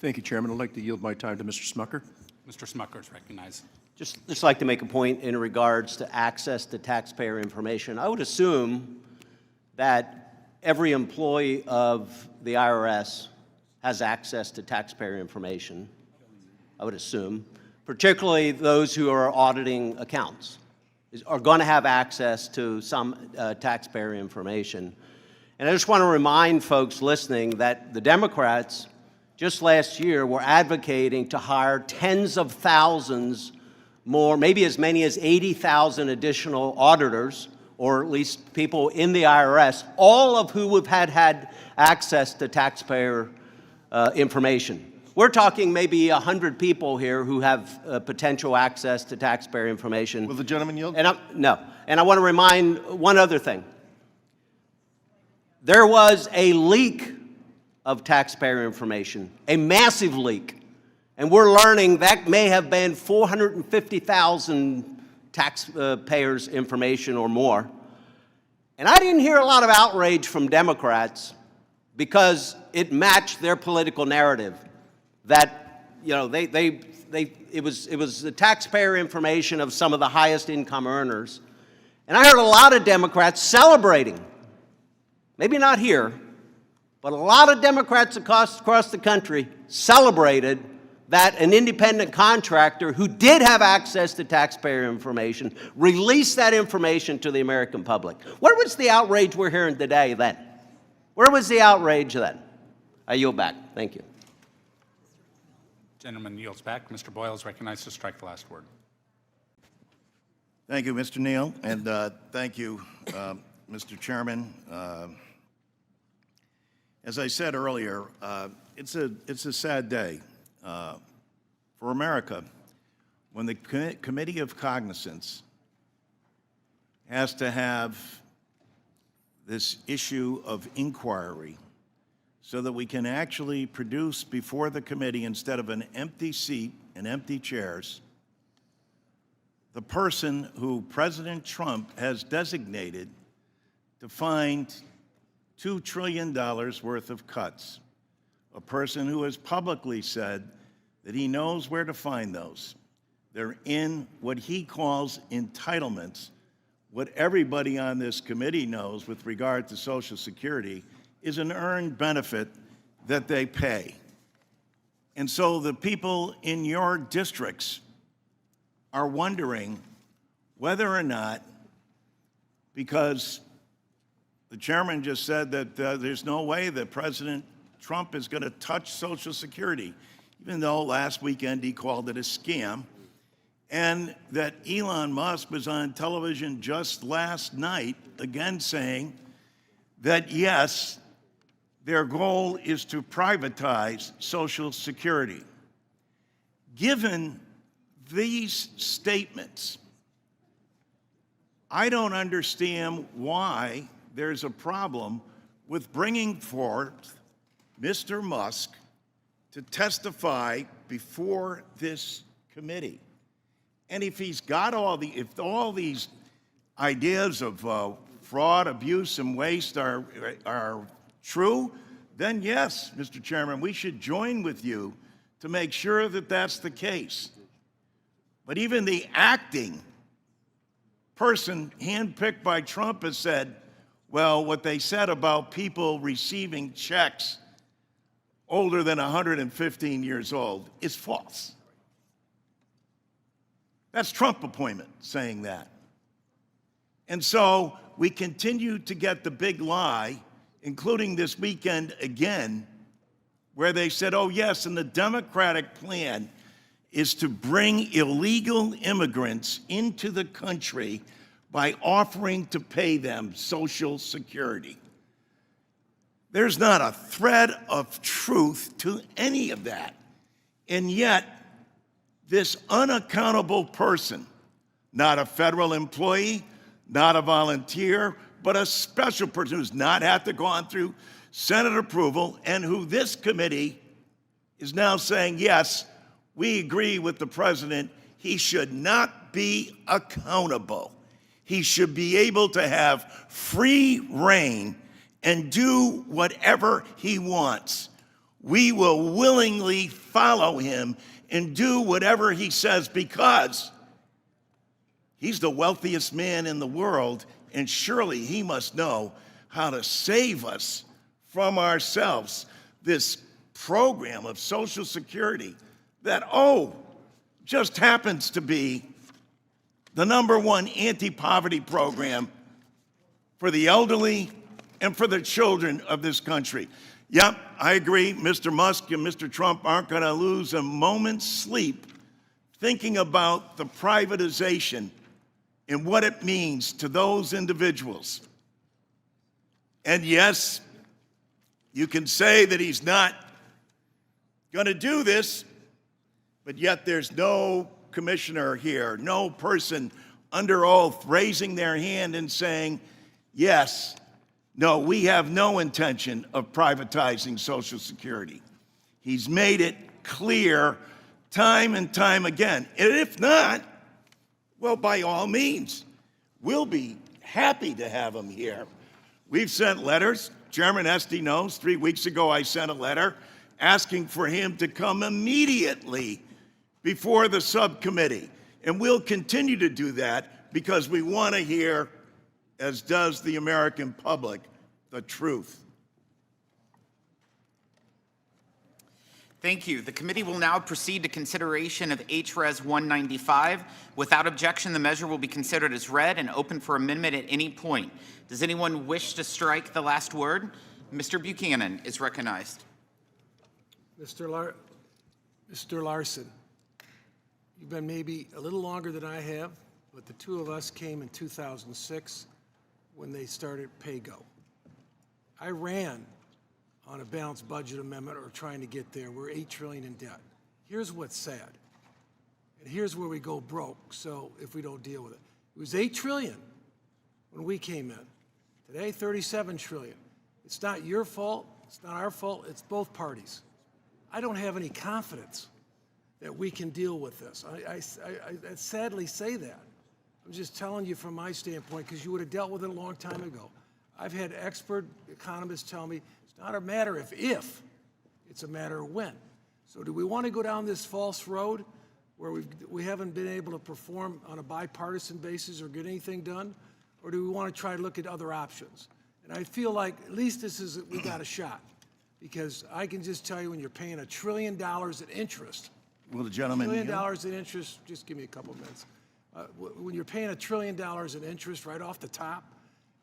Thank you, Chairman. I'd like to yield my time to Mr. Smucker. Mr. Smucker is recognized. Just like to make a point in regards to access to taxpayer information. I would assume that every employee of the IRS has access to taxpayer information, I would assume, particularly those who are auditing accounts are going to have access to some taxpayer information. And I just want to remind folks listening that the Democrats just last year were advocating to hire tens of thousands more, maybe as many as 80,000 additional auditors, or at least people in the IRS, all of who have had access to taxpayer information. We're talking maybe 100 people here who have potential access to taxpayer information. Will the gentleman yield? No. And I want to remind one other thing. There was a leak of taxpayer information, a massive leak. And we're learning that may have been 450,000 taxpayers' information or more. And I didn't hear a lot of outrage from Democrats because it matched their political narrative. That, you know, it was the taxpayer information of some of the highest income earners. And I heard a lot of Democrats celebrating, maybe not here, but a lot of Democrats across the country celebrated that an independent contractor who did have access to taxpayer information released that information to the American public. Where was the outrage we're hearing today then? Where was the outrage then? I yield back. Thank you. Gentleman yields back. Mr. Boyle is recognized to strike the last word. Thank you, Mr. Neal, and thank you, Mr. Chairman. As I said earlier, it's a sad day for America when the Committee of Cognizance has to have this issue of inquiry so that we can actually produce before the committee, instead of an empty seat and empty chairs, the person who President Trump has designated to find $2 trillion worth of cuts, a person who has publicly said that he knows where to find those. They're in what he calls entitlements. What everybody on this committee knows with regard to Social Security is an earned benefit that they pay. And so the people in your districts are wondering whether or not, because the chairman just said that there's no way that President Trump is going to touch Social Security, even though last weekend he called it a scam, and that Elon Musk was on television just last night again saying that, yes, their goal is to privatize Social Security. Given these statements, I don't understand why there's a problem with bringing forth Mr. Musk to testify before this committee. And if he's got all these ideas of fraud, abuse, and waste are true, then yes, Mr. Chairman, we should join with you to make sure that that's the case. But even the acting person handpicked by Trump has said, well, what they said about people receiving checks older than 115 years old is false. That's Trump appointment saying that. And so we continue to get the big lie, including this weekend again, where they said, oh yes, and the Democratic plan is to bring illegal immigrants into the country by offering to pay them Social Security. There's not a thread of truth to any of that. And yet, this unaccountable person, not a federal employee, not a volunteer, but a special person who's not had to go on through Senate approval, and who this committee is now saying, yes, we agree with the president, he should not be accountable. He should be able to have free reign and do whatever he wants. We will willingly follow him and do whatever he says because he's the wealthiest man in the world, and surely he must know how to save us from ourselves. This program of Social Security that, just happens to be the #1 anti-poverty program for the elderly and for the children of this country. Yep, I agree, Mr. Musk and Mr. Trump aren't going to lose a moment's sleep thinking about the privatization and what it means to those individuals. And yes, you can say that he's not going to do this, but yet there's no commissioner here, no person under oath raising their hand and saying, yes, no, we have no intention of privatizing Social Security. He's made it clear time and time again. And if not, well, by all means, we'll be happy to have him here. We've sent letters. Chairman Esty knows 3 weeks ago I sent a letter asking for him to come immediately before the subcommittee. And we'll continue to do that because we want to hear, as does the American public, the truth. Thank you. The committee will now proceed to consideration of HRes 195. Without objection, the measure will be considered as read and open for amendment at any point. Does anyone wish to strike the last word? Mr. Buchanan is recognized. Mr. Larson, you've been maybe a little longer than I have, but the two of us came in 2006 when they started PAYGO. I ran on a balanced budget amendment or trying to get there. We're $8 trillion in debt. Here's what's sad, and here's where we go broke, so if we don't deal with it. It was $8 trillion when we came in. Today, $37 trillion. It's not your fault, it's not our fault, it's both parties. I don't have any confidence that we can deal with this. I sadly say that. I'm just telling you from my standpoint, because you would have dealt with it a long time ago. I've had expert economists tell me it's not a matter of if, it's a matter of when. So do we want to go down this false road where we haven't been able to perform on a bipartisan basis or get anything done? Or do we want to try to look at other options? And I feel like at least we got a shot. Because I can just tell you when you're paying $1 trillion in interest. Will the gentleman $1 trillion in interest, just give me a couple minutes. When you're paying $1 trillion in interest right off the top,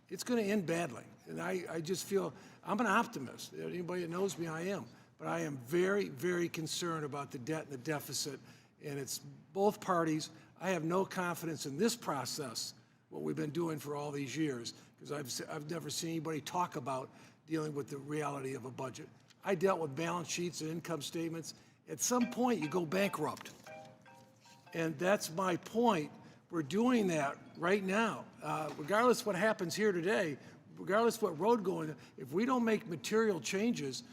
it's going to end badly. And I just feel, I'm an optimist. Anybody that knows me, I am. But I am very, very concerned about the debt and the deficit. And it's both parties. I have no confidence in this process, what we've been doing for all these years, because I've never seen anybody talk about dealing with the reality of a budget. I dealt with balance sheets and income statements. At some point, you go bankrupt. And that's my point. We're doing that right now. Regardless what happens here today, regardless what road going, if we don't make material changes,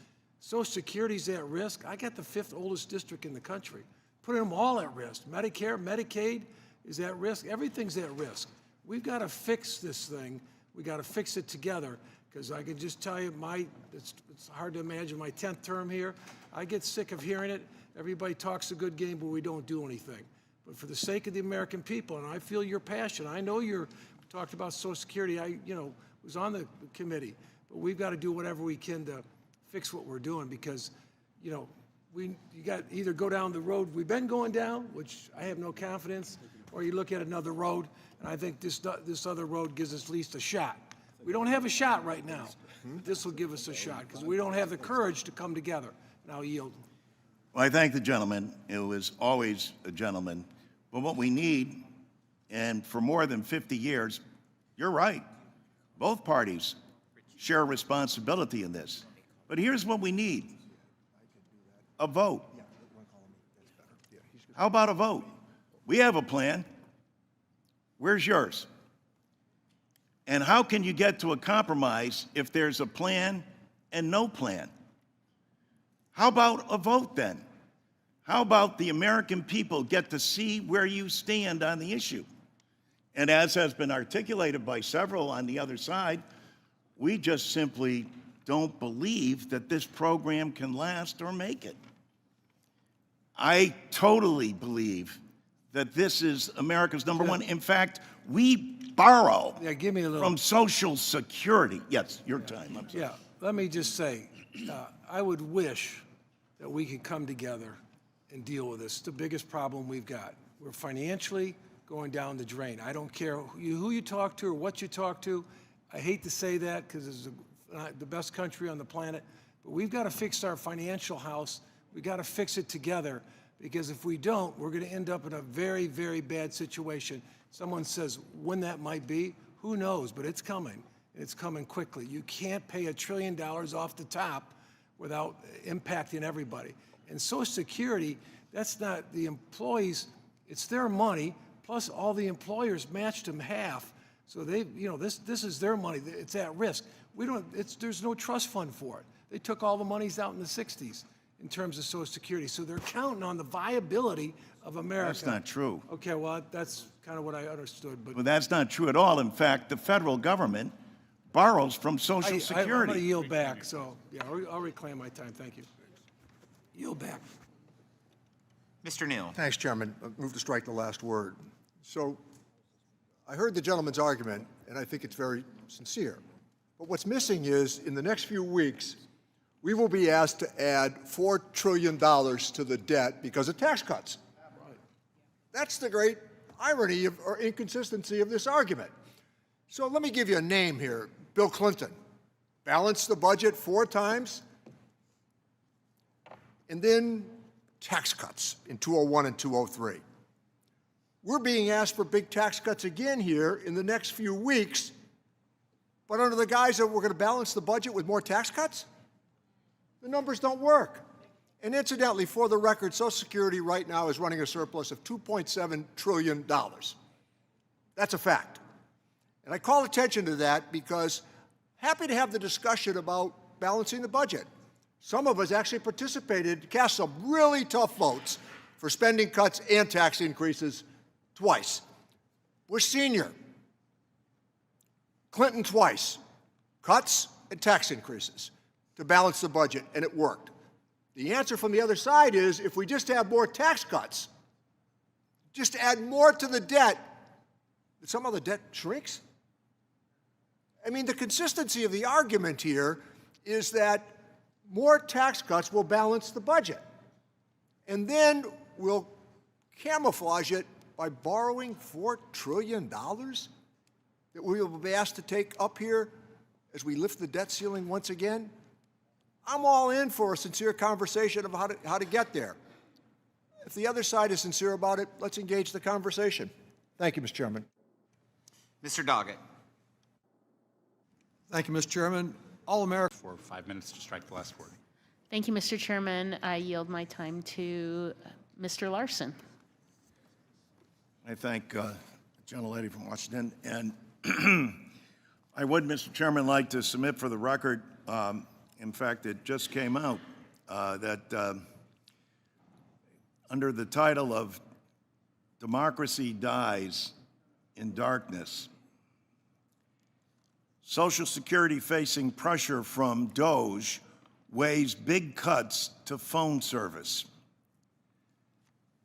Social Security's at risk. I got the 5th oldest district in the country. Putting them all at risk. Medicare, Medicaid is at risk. Everything's at risk. We've got to fix this thing. We got to fix it together. Because I can just tell you, it's hard to imagine my 10th term here. I get sick of hearing it. Everybody talks a good game, but we don't do anything. But for the sake of the American people, and I feel your passion, I know we talked about Social Security, I was on the committee, but we've got to do whatever we can to fix what we're doing because, you got to either go down the road we've been going down, which I have no confidence, or you look at another road, and I think this other road gives us at least a shot. We don't have a shot right now. This will give us a shot because we don't have the courage to come together. And I'll yield. Well, I thank the gentleman. It was always a gentleman. But what we need, and for more than 50 years, you're right, both parties share responsibility in this. But here's what we need: a vote. How about a vote? We have a plan. Where's yours? And how can you get to a compromise if there's a plan and no plan? How about a vote then? How about the American people get to see where you stand on the issue? And as has been articulated by several on the other side, we just simply don't believe that this program can last or make it. I totally believe that this is America's number one. In fact, we borrow Give me a little. from Social Security. Yes, your time. I'm sorry. Yeah, let me just say, I would wish that we could come together and deal with this. It's the biggest problem we've got. We're financially going down the drain. I don't care who you talk to or what you talk to. I hate to say that because it's the best country on the planet, but we've got to fix our financial house. We've got to fix it together because if we don't, we're going to end up in a very, very bad situation. Someone says when that might be, who knows, but it's coming. It's coming quickly. You can't pay $1 trillion off the top without impacting everybody. And Social Security, that's not the employees, it's their money, plus all the employers matched them half. So they, this is their money, it's at risk. There's no trust fund for it. They took all the monies out in the 60s in terms of Social Security. So they're counting on the viability of America. That's not true. Okay, well, that's kind of what I understood. But Well, that's not true at all. In fact, the federal government borrows from Social I'm Security. going to yield back, so yeah, I'll reclaim my time. Thank you. Yield back. Mr. Neal. Thanks, Chairman. I move to strike the last word. So I heard the gentleman's argument, and I think it's very sincere. But what's missing is, in the next few weeks, we will be asked to add $4 trillion to the debt because of tax cuts. That's the great irony or inconsistency of this argument. So let me give you a name here. Bill Clinton balanced the budget 4 times, and then tax cuts in 2001 and 2003. We're being asked for big tax cuts again here in the next few weeks, but under the guise that we're going to balance the budget with more tax cuts? The numbers don't work. And incidentally, for the record, Social Security right now is running a surplus of $2.7 trillion. That's a fact. And I call attention to that because happy to have the discussion about balancing the budget. Some of us actually participated, cast some really tough votes for spending cuts and tax increases twice. Bush Sr., Clinton twice, cuts and tax increases to balance the budget, and it worked. The answer from the other side is if we just have more tax cuts, just add more to the debt, somehow the debt shrinks? I mean, the consistency of the argument here is that more tax cuts will balance the budget. And then we'll camouflage it by borrowing $4 trillion that we will be asked to take up here as we lift the debt ceiling once again. I'm all in for a sincere conversation of how to get there. If the other side is sincere about it, let's engage the conversation. Thank you, Mr. Chairman. Mr. Doggett. Thank you, Mr. Chairman. All America. For 5 minutes to strike the last word. Thank you, Mr. Chairman. I yield my time to Mr. Larson. I thank the gentlelady from Washington. And I would, Mr. Chairman, like to submit for the record, in fact, it just came out that under the title of Democracy Dies in Darkness, Social Security facing pressure from DOGE weighs big cuts to phone service.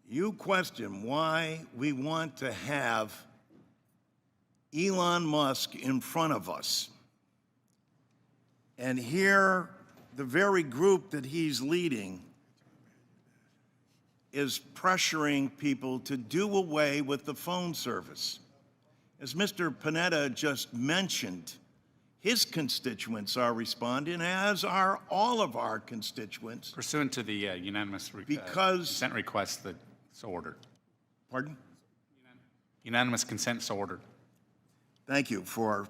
You question why we want to have Elon Musk in front of us. And here, the very group that he's leading is pressuring people to do away with the phone service. As Mr. Panetta just mentioned, his constituents are responding, as are all of our constituents. Pursuant to the unanimous Because- consent request, that's so ordered. Pardon? Unanimous consent, so ordered. Thank you for,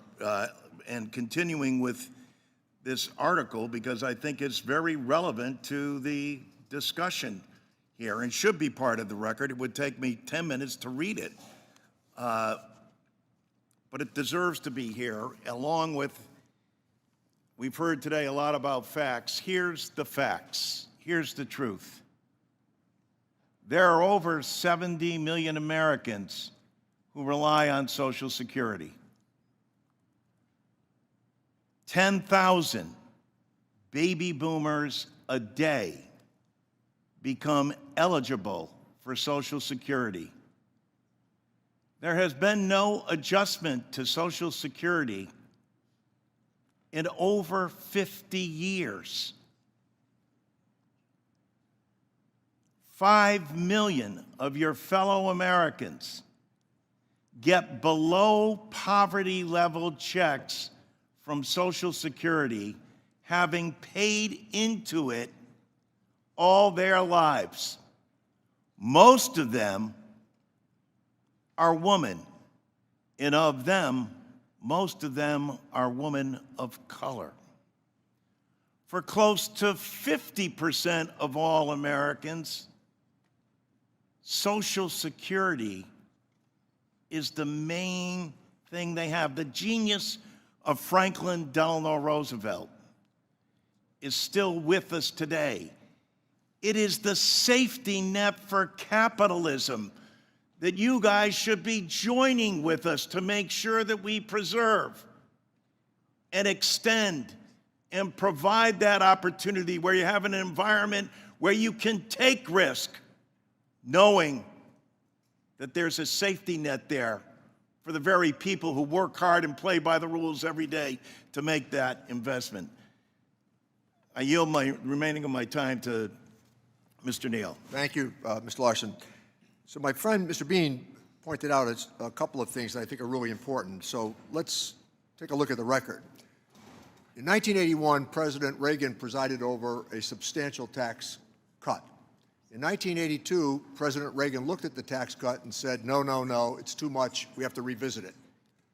and continuing with this article, because I think it's very relevant to the discussion here and should be part of the record. It would take me 10 minutes to read it. But it deserves to be here, along with, we've heard today a lot about facts. Here's the facts. Here's the truth. There are over 70 million Americans who rely on Social Security. 10,000 baby boomers a day become eligible for Social Security. There has been no adjustment to Social Security in over 50 years. 5 million of your fellow Americans get below poverty level checks from Social Security, having paid into it all their lives. Most of them are women, and of them, most of them are women of color. For close to 50% of all Americans, Social Security is the main thing they have. The genius of Franklin Delano Roosevelt is still with us today. It is the safety net for capitalism that you guys should be joining with us to make sure that we preserve and extend and provide that opportunity where you have an environment where you can take risk, knowing that there's a safety net there for the very people who work hard and play by the rules every day to make that investment. I yield my remaining of my time to Mr. Neal. Thank you, Mr. Larson. So my friend, Mr. Bean, pointed out a couple of things that I think are really important. So let's take a look at the record. In 1981, President Reagan presided over a substantial tax cut. In 1982, President Reagan looked at the tax cut and said, no, no, no, it's too much, we have to revisit it,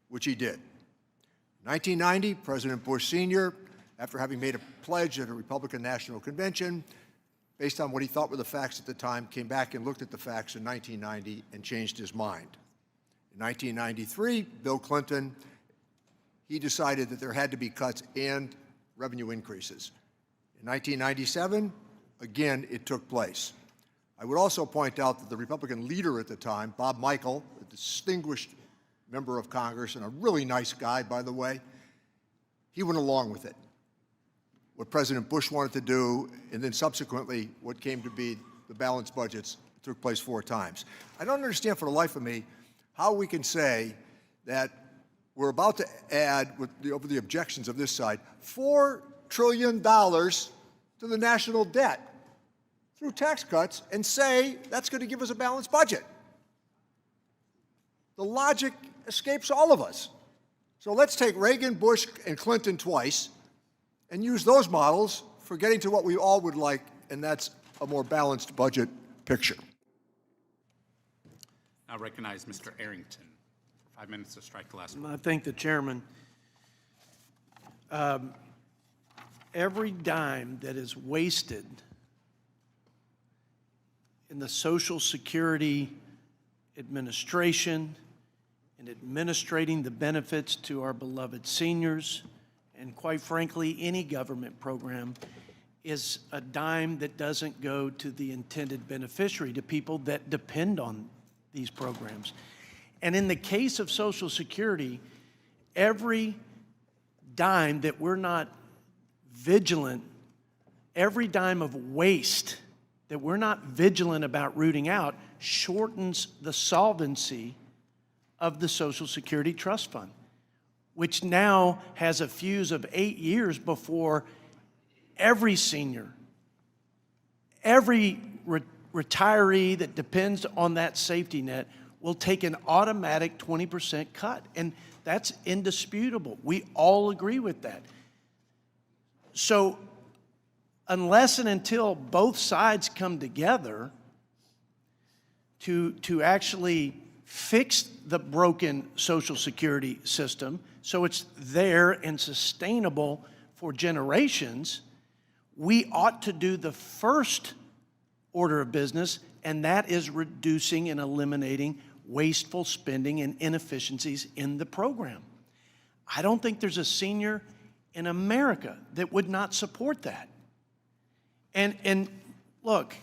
which he did. In 1990, President Bush Sr., after having made a pledge at a Republican National Convention, based on what he thought were the facts at the time, came back and looked at the facts in 1990 and changed his mind. In 1993, Bill Clinton, he decided that there had to be cuts and revenue increases. In 1997, again, it took place. I would also point out that the Republican leader at the time, Bob Michael, a distinguished member of Congress and a really nice guy, by the way, he went along with it. What President Bush wanted to do, and then subsequently what came to be the balanced budgets, took place 4 times. I don't understand for the life of me how we can say that we're about to add, over the objections of this side, $4 trillion to the national debt through tax cuts and say that's going to give us a balanced budget. The logic escapes all of us. So let's take Reagan, Bush, and Clinton twice and use those models for getting to what we all would like, and that's a more balanced budget picture. Now recognize Mr. Arrington for 5 minutes to strike the last word. I thank the chairman. Every dime that is wasted in the Social Security Administration and administrating the benefits to our beloved seniors, and quite frankly, any government program, is a dime that doesn't go to the intended beneficiary, to people that depend on these programs. And in the case of Social Security, every dime that we're not vigilant, every dime of waste that we're not vigilant about rooting out shortens the solvency of the Social Security Trust Fund, which now has a fuse of 8 years before every senior, every retiree that depends on that safety net will take an automatic 20% cut. And that's indisputable. We all agree with that. So unless and until both sides come together to actually fix the broken Social Security system so it's there and sustainable for generations, we ought to do the first order of business, and that is reducing and eliminating wasteful spending and inefficiencies in the program. I don't think there's a senior in America that would not support that. And look,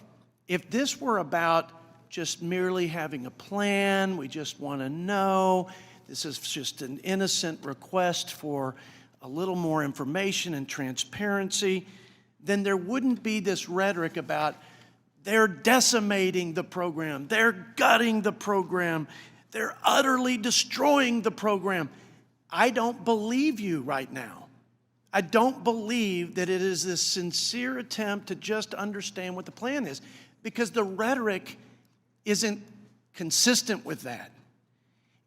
if this were about just merely having a plan, we just want to know, this is just an innocent request for a little more information and transparency, then there wouldn't be this rhetoric about they're decimating the program, they're gutting the program, they're utterly destroying the program. I don't believe you right now. I don't believe that it is this sincere attempt to just understand what the plan is, because the rhetoric isn't consistent with that.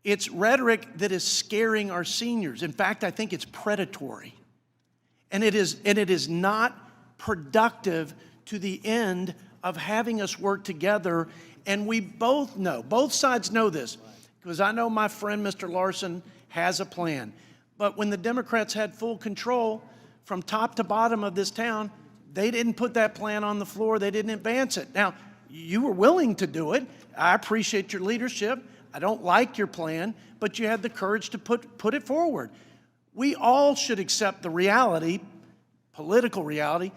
It's rhetoric that is scaring our seniors. In fact, I think it's predatory. And it is not productive to the end of having us work together. And we both know, both sides know this, because I know my friend Mr. Larson has a plan. But when the Democrats had full control from top to bottom of this town, they didn't put that plan on the floor. They didn't advance it. Now, you were willing to do it. I appreciate your leadership. I don't like your plan, but you had the courage to put it forward. We all should accept the reality, political reality,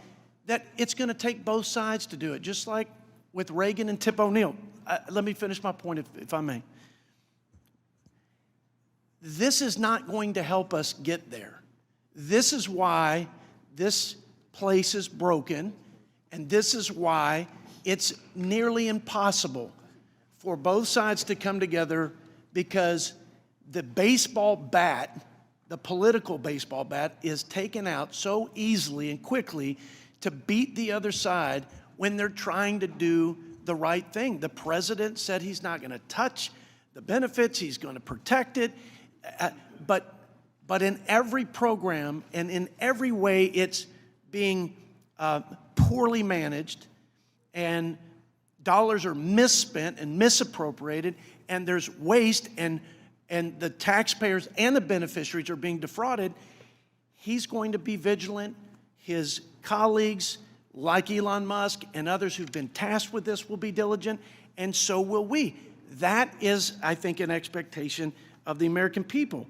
that it's going to take both sides to do it, just like with Reagan and Tip O'Neill. Let me finish my point, if I may. This is not going to help us get there. This is why this place is broken, and this is why it's nearly impossible for both sides to come together, because the baseball bat, the political baseball bat, is taken out so easily and quickly to beat the other side when they're trying to do the right thing. The president said he's not going to touch the benefits, he's going to protect it. But in every program and in every way, it's being poorly managed, and dollars are misspent and misappropriated, and there's waste, and the taxpayers and the beneficiaries are being defrauded. He's going to be vigilant. His colleagues, like Elon Musk and others who've been tasked with this, will be diligent, and so will we. That is, I think, an expectation of the American people.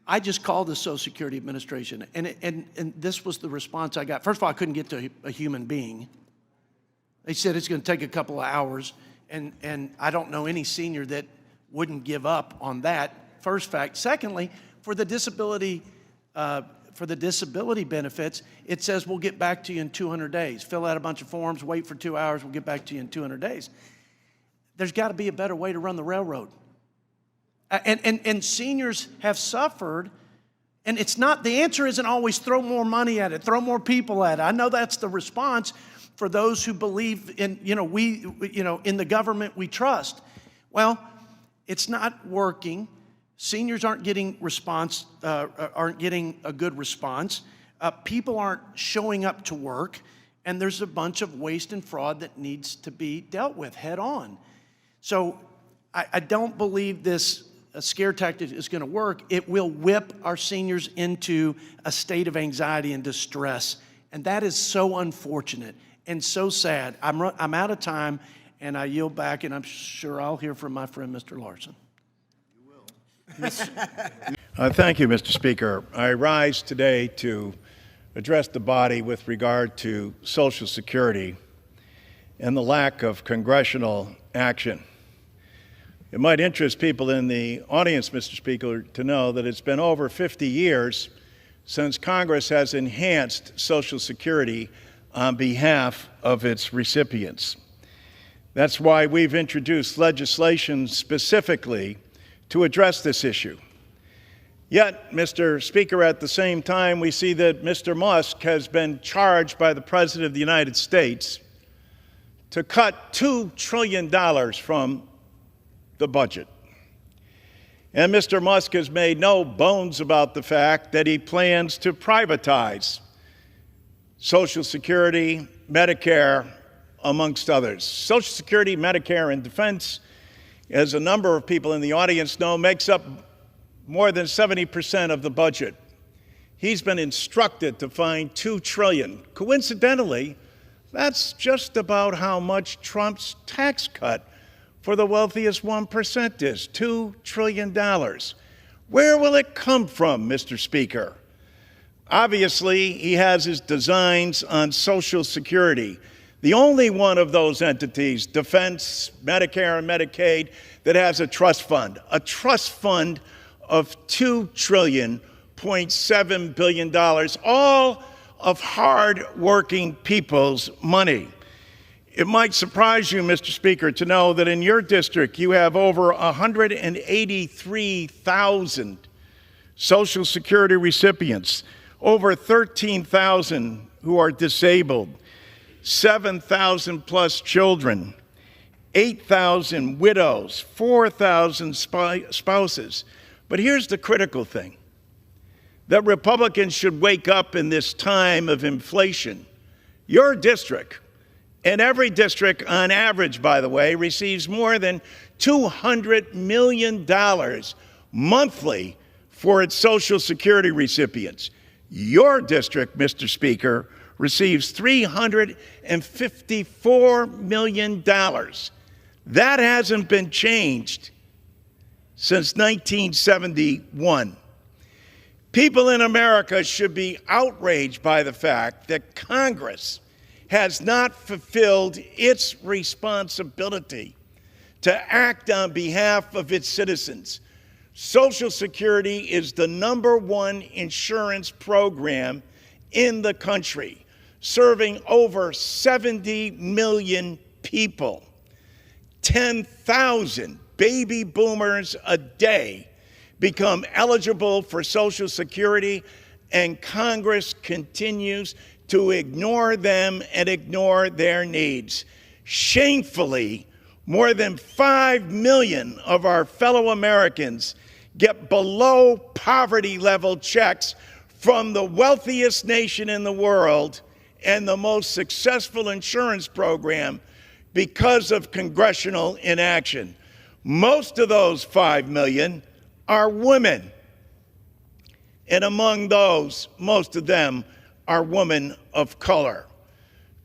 I just called the Social Security Administration, and this was the response I got. First of all, I couldn't get to a human being. They said it's going to take a couple of hours, and I don't know any senior that wouldn't give up on that first fact. Secondly, for the disability benefits, it says we'll get back to you in 200 days. Fill out a bunch of forms, wait for 2 hours, we'll get back to you in 200 days. There's got to be a better way to run the railroad. And seniors have suffered, and it's not, the answer isn't always throw more money at it, throw more people at it. I know that's the response for those who believe in, in the government we trust. Well, it's not working. Seniors aren't getting a good response. People aren't showing up to work, and there's a bunch of waste and fraud that needs to be dealt with head on. So I don't believe this scare tactic is going to work. It will whip our seniors into a state of anxiety and distress, and that is so unfortunate and so sad. I'm out of time, and I yield back, and I'm sure I'll hear from my friend, Mr. Larson. Thank you, Mr. Speaker. I rise today to address the body with regard to Social Security and the lack of congressional action. It might interest people in the audience, Mr. Speaker, to know that it's been over 50 years since Congress has enhanced Social Security on behalf of its recipients. That's why we've introduced legislation specifically to address this issue. Yet, Mr. Speaker, at the same time, we see that Mr. Musk has been charged by the President of the United States to cut $2 trillion from the budget. And Mr. Musk has made no bones about the fact that he plans to privatize Social Security, Medicare, amongst others. Social Security, Medicare, and defense, as a number of people in the audience know, makes up more than 70% of the budget. He's been instructed to find $2 trillion. Coincidentally, that's just about how much Trump's tax cut for the wealthiest 1% is, $2 trillion. Where will it come from, Mr. Speaker? Obviously, he has his designs on Social Security, the only one of those entities, defense, Medicare, and Medicaid, that has a trust fund of $2.7 trillion, all of hard-working people's money. It might surprise you, Mr. Speaker, to know that in your district you have over 183,000 Social Security recipients, over 13,000 who are disabled, 7,000 plus children, 8,000 widows, 4,000 spouses. But here's the critical thing, that Republicans should wake up in this time of inflation. Your district, and every district on average, by the way, receives more than $200 million monthly for its Social Security recipients. Your district, Mr. Speaker, receives $354 million. That hasn't been changed since 1971. People in America should be outraged by the fact that Congress has not fulfilled its responsibility to act on behalf of its citizens. Social Security is the #1 insurance program in the country, serving over 70 million people. 10,000 baby boomers a day become eligible for Social Security, and Congress continues to ignore them and ignore their needs. Shamefully, more than 5 million of our fellow Americans get below poverty level checks from the wealthiest nation in the world and the most successful insurance program because of congressional inaction. Most of those 5 million are women. And among those, most of them are women of color.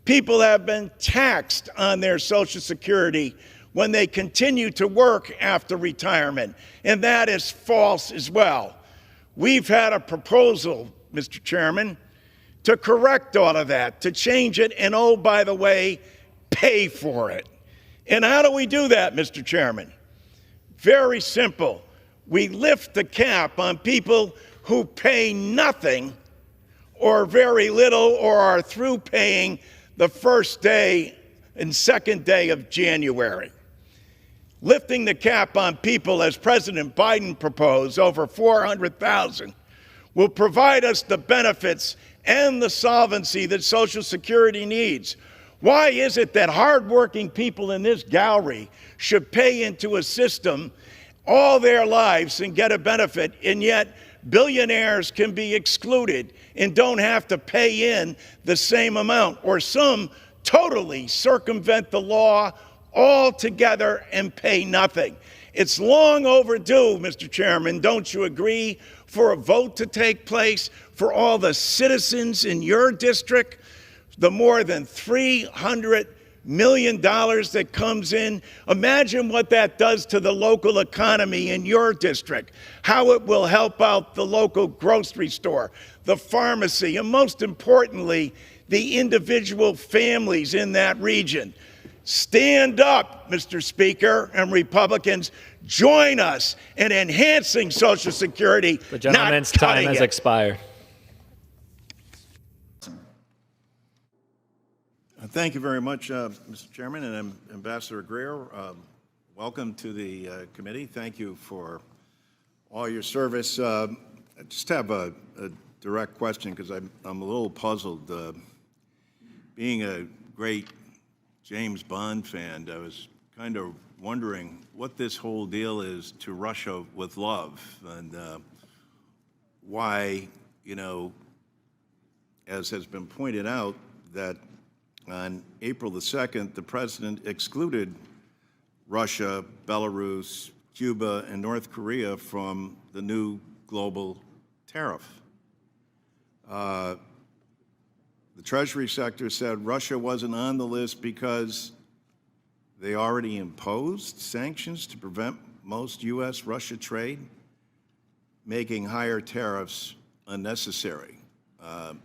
People have been taxed on their Social Security when they continue to work after retirement, and that is false as well. We've had a proposal, Mr. Chairman, to correct all of that, to change it, and oh, by the way, pay for it. And how do we do that, Mr. Chairman? Very simple. We lift the cap on people who pay nothing or very little or are through paying the first day and second day of January. Lifting the cap on people, as President Biden proposed, over 400,000, will provide us the benefits and the solvency that Social Security needs. Why is it that hardworking people in this gallery should pay into a system all their lives and get a benefit, and yet billionaires can be excluded and don't have to pay in the same amount, or some totally circumvent the law altogether and pay nothing? It's long overdue, Mr. Chairman, don't you agree, for a vote to take place for all the citizens in your district, the more than $300 million that comes in. Imagine what that does to the local economy in your district, how it will help out the local grocery store, the pharmacy, and most importantly, the individual families in that region. stand up, Mr. Speaker, and Republicans, join us in enhancing Social Security, The gentleman's not time cutting has it. expired. Thank you very much, Mr. Chairman, and Ambassador Greer. Welcome to the committee. Thank you for all your service. I just have a direct question because I'm a little puzzled. Being a great James Bond fan, I was kind of wondering what this whole deal is to Russia with love, and why, you know, as has been pointed out, that on April the 2nd, the president excluded Russia, Belarus, Cuba, and North Korea from the new global tariff. The Treasury sector said Russia wasn't on the list because they already imposed sanctions to prevent most U.S.-Russia trade, making higher tariffs unnecessary. The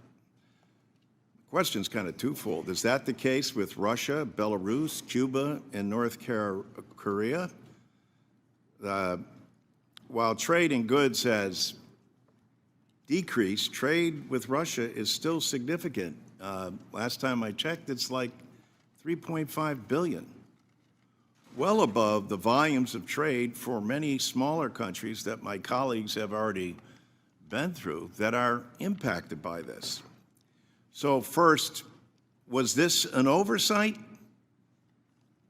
question's kind of twofold. Is that the case with Russia, Belarus, Cuba, and North Korea? While trade in goods has decreased, trade with Russia is still significant. Last time I checked, it's like $3.5 billion, well above the volumes of trade for many smaller countries that my colleagues have already been through that are impacted by this. So first, was this an oversight,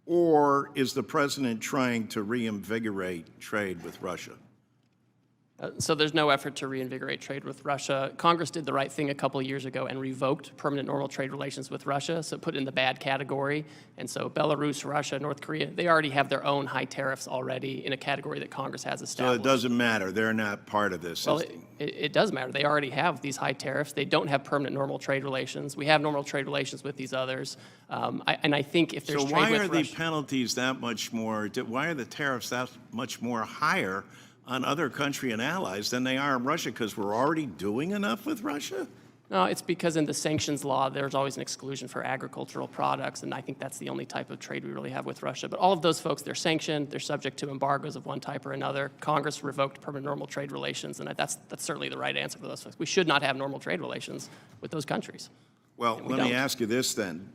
or is the president trying to reinvigorate trade with Russia? So there's no effort to reinvigorate trade with Russia. Congress did the right thing a couple of years ago and revoked permanent normal trade relations with Russia, so put it in the bad category. And so Belarus, Russia, North Korea, they already have their own high tariffs already in a category that Congress has established. So it doesn't matter. They're not part of this Well, system. it does matter. They already have these high tariffs. They don't have permanent normal trade relations. We have normal trade relations with these others. And I think if there's So trade why with are the Russia, penalties that much more, why are the tariffs that much more higher on other country and allies than they are in Russia? Because we're already doing enough with Russia? No, it's because in the sanctions law, there's always an exclusion for agricultural products, and I think that's the only type of trade we really have with Russia. But all of those folks, they're sanctioned, they're subject to embargoes of one type or another. Congress revoked permanent normal trade relations, and that's certainly the right answer for those folks. We should not have normal trade relations with those countries. Well, let me ask you this then.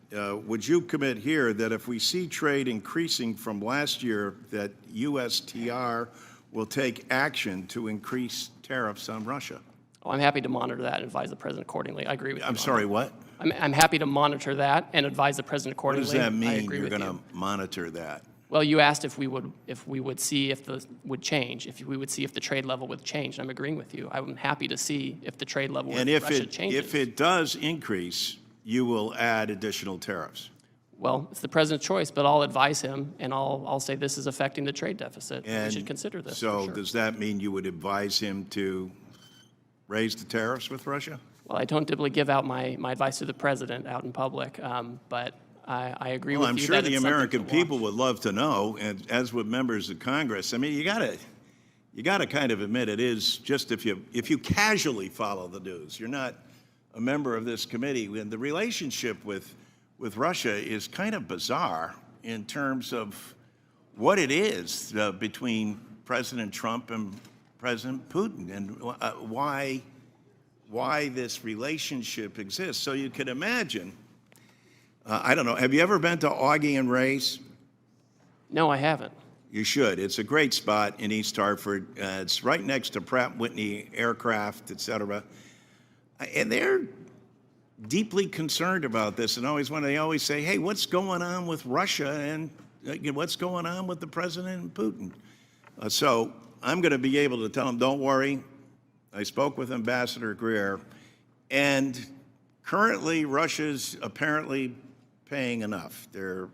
Would you commit here that if we see trade increasing from last year, that USTR will take action to increase tariffs on Russia? Oh, I'm happy to monitor that and advise the president accordingly. I agree with you. I'm sorry, what? I'm happy to monitor that and advise the president What accordingly. does that I mean, agree you're with going you. to monitor that? Well, you asked if we would see if the would change, if we would see if the trade level would change. And I'm agreeing with you. I'm happy to see if the trade level with Russia changes. If it does increase, you will add additional tariffs. Well, it's the president's choice, but I'll advise him and I'll say this is affecting the trade deficit. We should consider this. So for sure. does that mean you would advise him to raise the tariffs with Russia? Well, I don't typically give out my advice to the president out in public, but I agree with you. Well, I'm sure that the it's something American to people would love to know, and as would members of Congress. I mean, you gotta kind of admit it is just if you casually follow the news, you're not a member of this committee, and the relationship with Russia is kind of bizarre in terms of what it is between President Trump and President Putin, and why this relationship exists. So you could imagine, I don't know, have you ever been to Augie and Ray's? No, I haven't. You should. It's a great spot in East Hartford. It's right next to Pratt & Whitney Aircraft, et cetera. And they're deeply concerned about this, and they always say, hey, what's going on with Russia, and what's going on with the president and Putin? So I'm going to be able to tell them, don't worry. I spoke with Ambassador Greer, and currently Russia's apparently paying enough. Their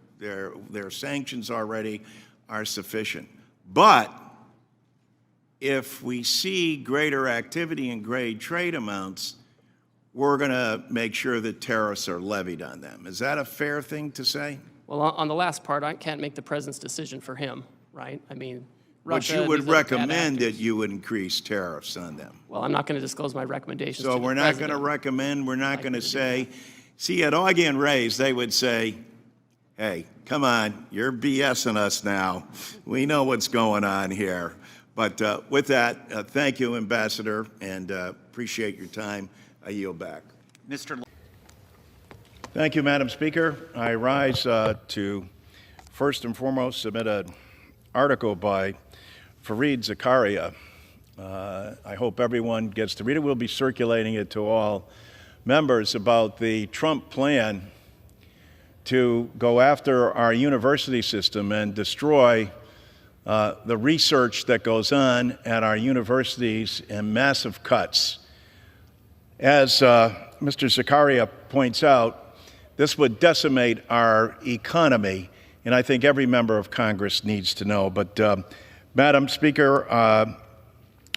sanctions already are sufficient. But if we see greater activity and great trade amounts, we're going to make sure that tariffs are levied on them. Is that a fair thing to say? Well, on the last part, I can't make the president's decision for him, right? I mean, Russia. But you would these other bad recommend that actors. you would increase tariffs on them. Well, I'm not going to disclose my recommendations. So to the we're not going president. to recommend, we're not going to say, see, at Augie and Ray's, they would say, hey, come on, you're BSing us now. We know what's going on here. But with that, thank you, Ambassador, and appreciate your time. I yield back. Mr. Thank you, Madam Speaker. I rise to first and foremost submit an article by Fareed Zakaria. I hope everyone gets to read it. We'll be circulating it to all members about the Trump plan to go after our university system and destroy the research that goes on at our universities and massive cuts. As Mr. Zakaria points out, this would decimate our economy, and I think every member of Congress needs to know. But, Madam Speaker,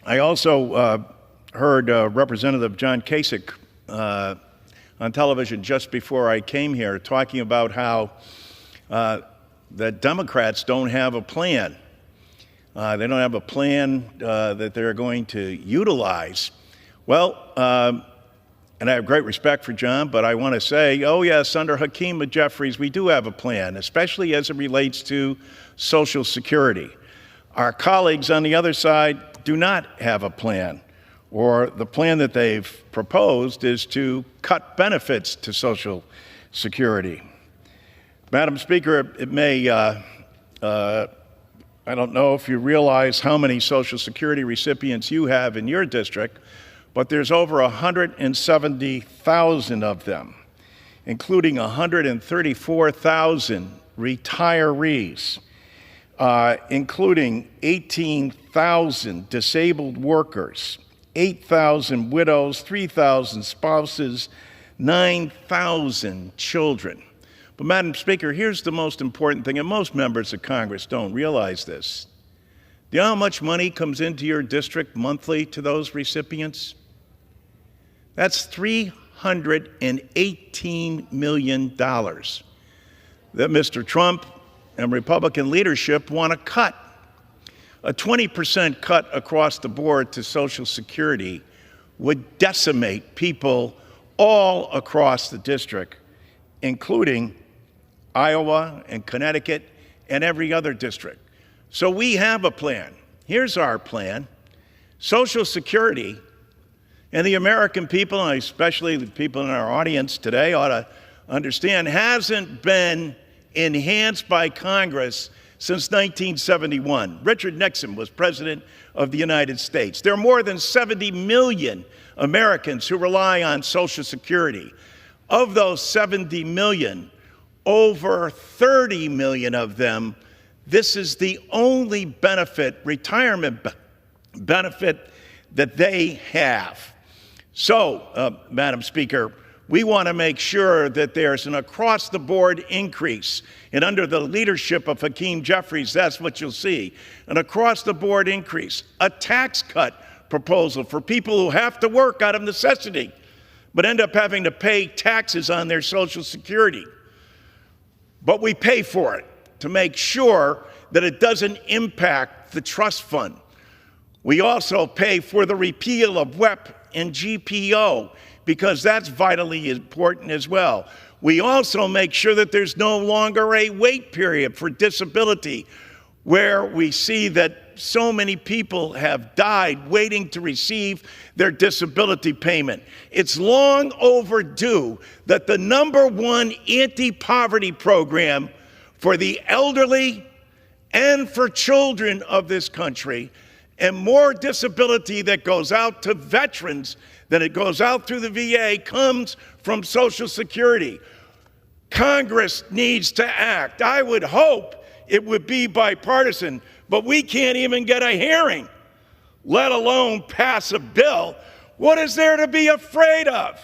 I also heard Representative John Kasich on television just before I came here talking about how the Democrats don't have a plan. They don't have a plan that they're going to utilize. Well, and I have great respect for John, but I want to say, oh yes, under Hakeem Jeffries, we do have a plan, especially as it relates to Social Security. Our colleagues on the other side do not have a plan, or the plan that they've proposed is to cut benefits to Social Security. Madam Speaker, it may, I don't know if you realize how many Social Security recipients you have in your district, but there's over 170,000 of them, including 134,000 retirees, including 18,000 disabled workers, 8,000 widows, 3,000 spouses, 9,000 children. But Madam Speaker, here's the most important thing, and most members of Congress don't realize this. Do you know how much money comes into your district monthly to those recipients? That's $318 million that Mr. Trump and Republican leadership want to cut. A 20% cut across the board to Social Security would decimate people all across the district, including Iowa and Connecticut and every other district. So we have a plan. Here's our plan. Social Security, and the American people, and especially the people in our audience today, ought to understand, hasn't been enhanced by Congress since 1971. Richard Nixon was president of the United States. There are more than 70 million Americans who rely on Social Security. Of those 70 million, over 30 million of them, this is the only benefit, retirement benefit, that they have. So, Madam Speaker, we want to make sure that there's an across-the-board increase. And under the leadership of Hakeem Jeffries, that's what you'll see, an across-the-board increase, a tax cut proposal for people who have to work out of necessity, but end up having to pay taxes on their Social Security. But we pay for it to make sure that it doesn't impact the trust fund. We also pay for the repeal of WEP and GPO, because that's vitally important as well. We also make sure that there's no longer a wait period for disability, where we see that so many people have died waiting to receive their disability payment. It's long overdue that the #1 anti-poverty program for the elderly and for children of this country, and more disability that goes out to veterans than it goes out through the VA, comes from Social Security. Congress needs to act. I would hope it would be bipartisan, but we can't even get a hearing, let alone pass a bill. What is there to be afraid of?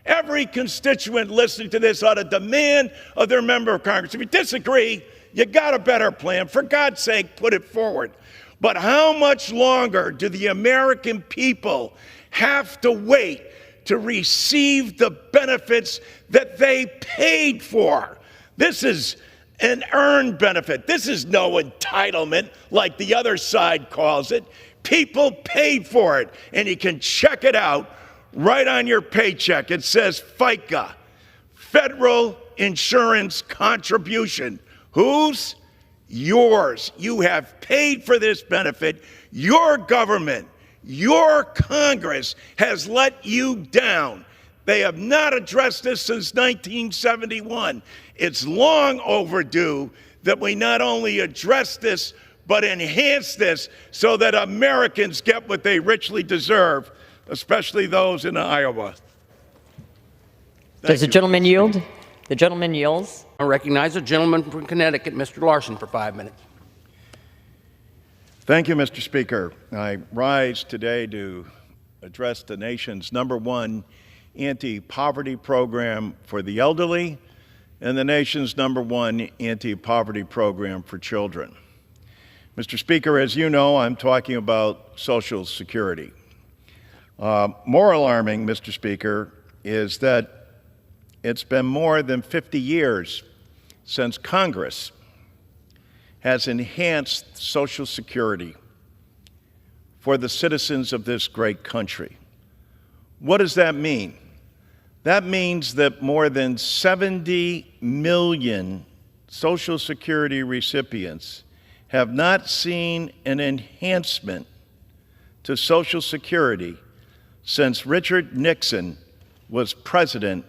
Every constituent listening to this ought to demand of their member of Congress. If you disagree, you got a better plan. For God's sake, put it forward. But how much longer do the American people have to wait to receive the benefits that they paid for? This is an earned benefit. This is no entitlement like the other side calls it. People paid for it, and you can check it out right on your paycheck. It says FICA, Federal insurance contribution. Whose? Yours. You have paid for this benefit. Your government, your Congress has let you down. They have not addressed this since 1971. It's long overdue that we not only address this, but enhance this so that Americans get what they richly deserve, especially those in Iowa. Does the gentleman yield? The gentleman yields. I recognize the gentleman from Connecticut, Mr. Larson, for 5 minutes. Thank you, Mr. Speaker. I rise today to address the nation's #1 anti-poverty program for the elderly and the nation's #1 anti-poverty program for children. Mr. Speaker, as you know, I'm talking about Social Security. More alarming, Mr. Speaker, is that it's been more than 50 years since Congress has enhanced Social Security for the citizens of this great country. What does that mean? That means that more than 70 million Social Security recipients have not seen an enhancement to Social Security since Richard Nixon was President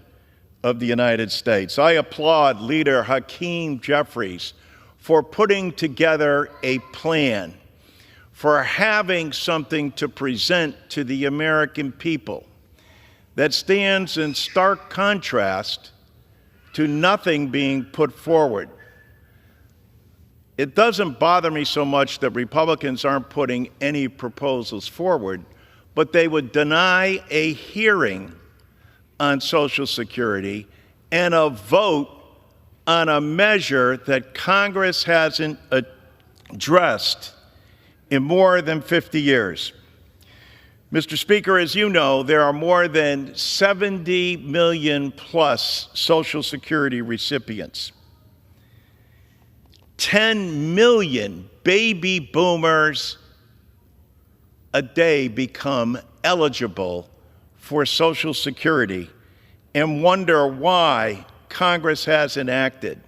of the United States. I applaud Leader Hakeem Jeffries for putting together a plan, for having something to present to the American people that stands in stark contrast to nothing being put forward. It doesn't bother me so much that Republicans aren't putting any proposals forward, but they would deny a hearing on Social Security and a vote on a measure that Congress hasn't addressed in more than 50 years. Mr. Speaker, as you know, there are more than 70 million plus Social Security recipients. 10 million baby boomers a day become eligible for Social Security and wonder why Congress hasn't acted.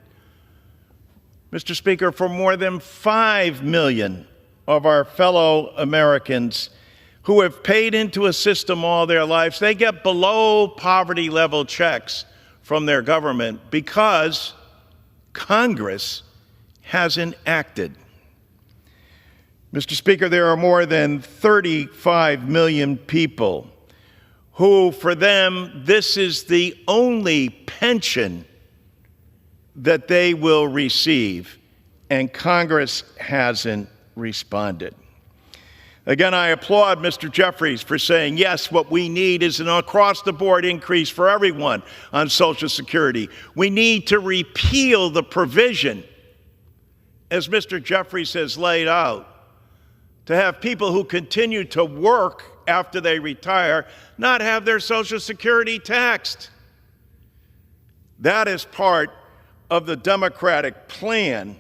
Mr. Speaker, for more than 5 million of our fellow Americans who have paid into a system all their lives, they get below poverty level checks from their government because Congress hasn't acted. Mr. Speaker, there are more than 35 million people who, for them, this is the only pension that they will receive, and Congress hasn't responded. Again, I applaud Mr. Jeffries for saying, yes, what we need is an across-the-board increase for everyone on Social Security. We need to repeal the provision, as Mr. Jeffries has laid out, to have people who continue to work after they retire not have their Social Security taxed. That is part of the Democratic plan,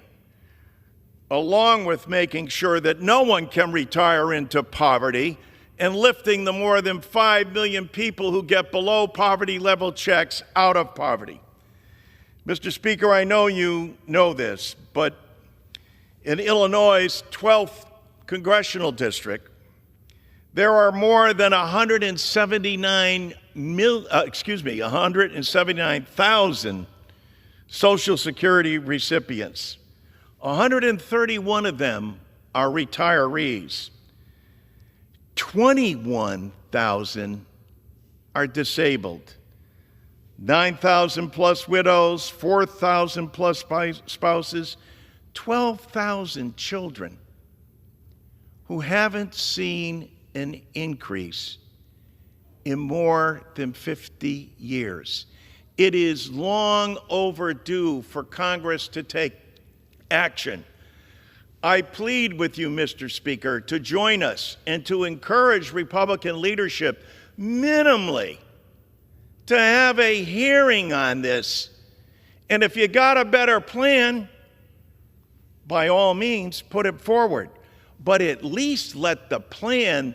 along with making sure that no one can retire into poverty and lifting the more than 5 million people who get below poverty level checks out of poverty. Mr. Speaker, I know you know this, but in Illinois' 12th congressional district, there are more than 179,000 Social Security recipients. 131 of them are retirees. 21,000 are disabled. 9,000 plus widows, 4,000 plus spouses, 12,000 children who haven't seen an increase in more than 50 years. It is long overdue for Congress to take action. I plead with you, Mr. Speaker, to join us and to encourage Republican leadership minimally to have a hearing on this. And if you got a better plan, by all means, put it forward. But at least let the plan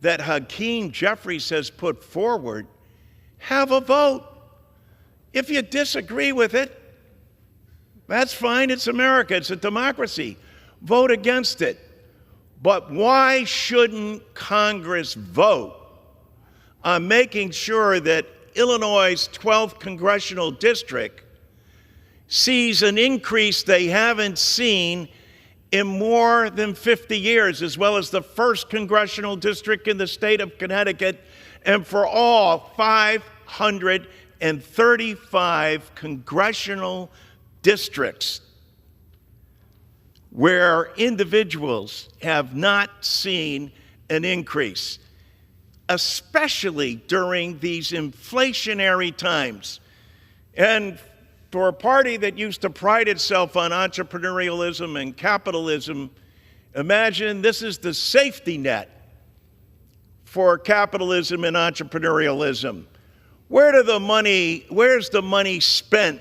that Hakeem Jeffries has put forward have a vote. If you disagree with it, that's fine. It's America. It's a democracy. Vote against it. But why shouldn't Congress vote on making sure that Illinois' 12th congressional district sees an increase they haven't seen in more than 50 years, as well as the 1st congressional district in the state of Connecticut, and for all 535 congressional districts where individuals have not seen an increase, especially during these inflationary times. And for a party that used to pride itself on entrepreneurialism and capitalism, imagine this is the safety net for capitalism and entrepreneurialism. Where's the money spent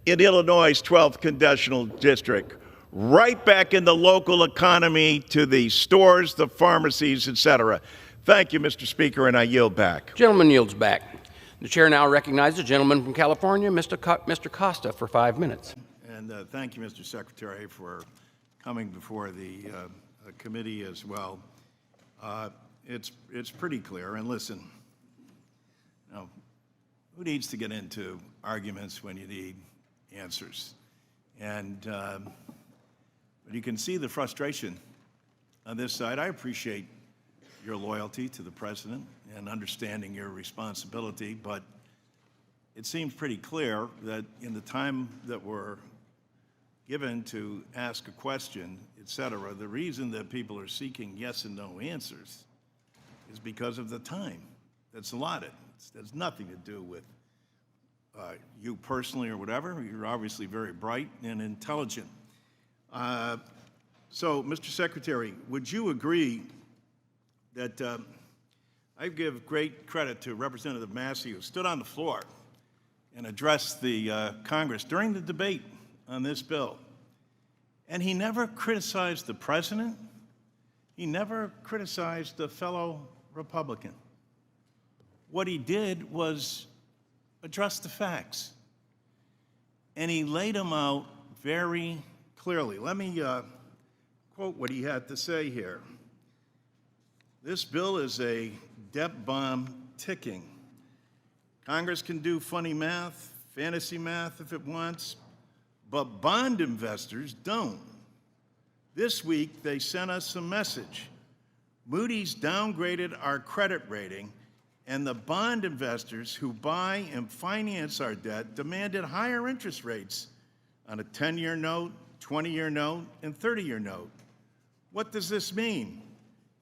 in Illinois' 12th congressional district? Right back in the local economy to the stores, the pharmacies, etc. Thank you, Mr. Speaker, and I yield back. Gentleman yields back. The chair now recognizes the gentleman from California, Mr. Costa, for 5 minutes. And thank you, Mr. Secretary, for coming before the committee as well. It's pretty clear. And listen, who needs to get into arguments when you need answers? And but you can see the frustration on this side. I appreciate your loyalty to the president and understanding your responsibility, but it seems pretty clear that in the time that we're given to ask a question, et cetera, the reason that people are seeking yes and no answers is because of the time that's allotted. It has nothing to do with you personally or whatever. You're obviously very bright and intelligent. So, Mr. Secretary, would you agree that I give great credit to Representative Massey, who stood on the floor and addressed the Congress during the debate on this bill, and he never criticized the president. He never criticized a fellow Republican. What he did was address the facts, and he laid them out very clearly. Let me quote what he had to say here. This bill is a debt bomb ticking. Congress can do funny math, fantasy math if it wants, but bond investors don't. This week, they sent us a message. Moody's downgraded our credit rating, and the bond investors who buy and finance our debt demanded higher interest rates on a 10-year note, 20-year note, and 30-year note. What does this mean?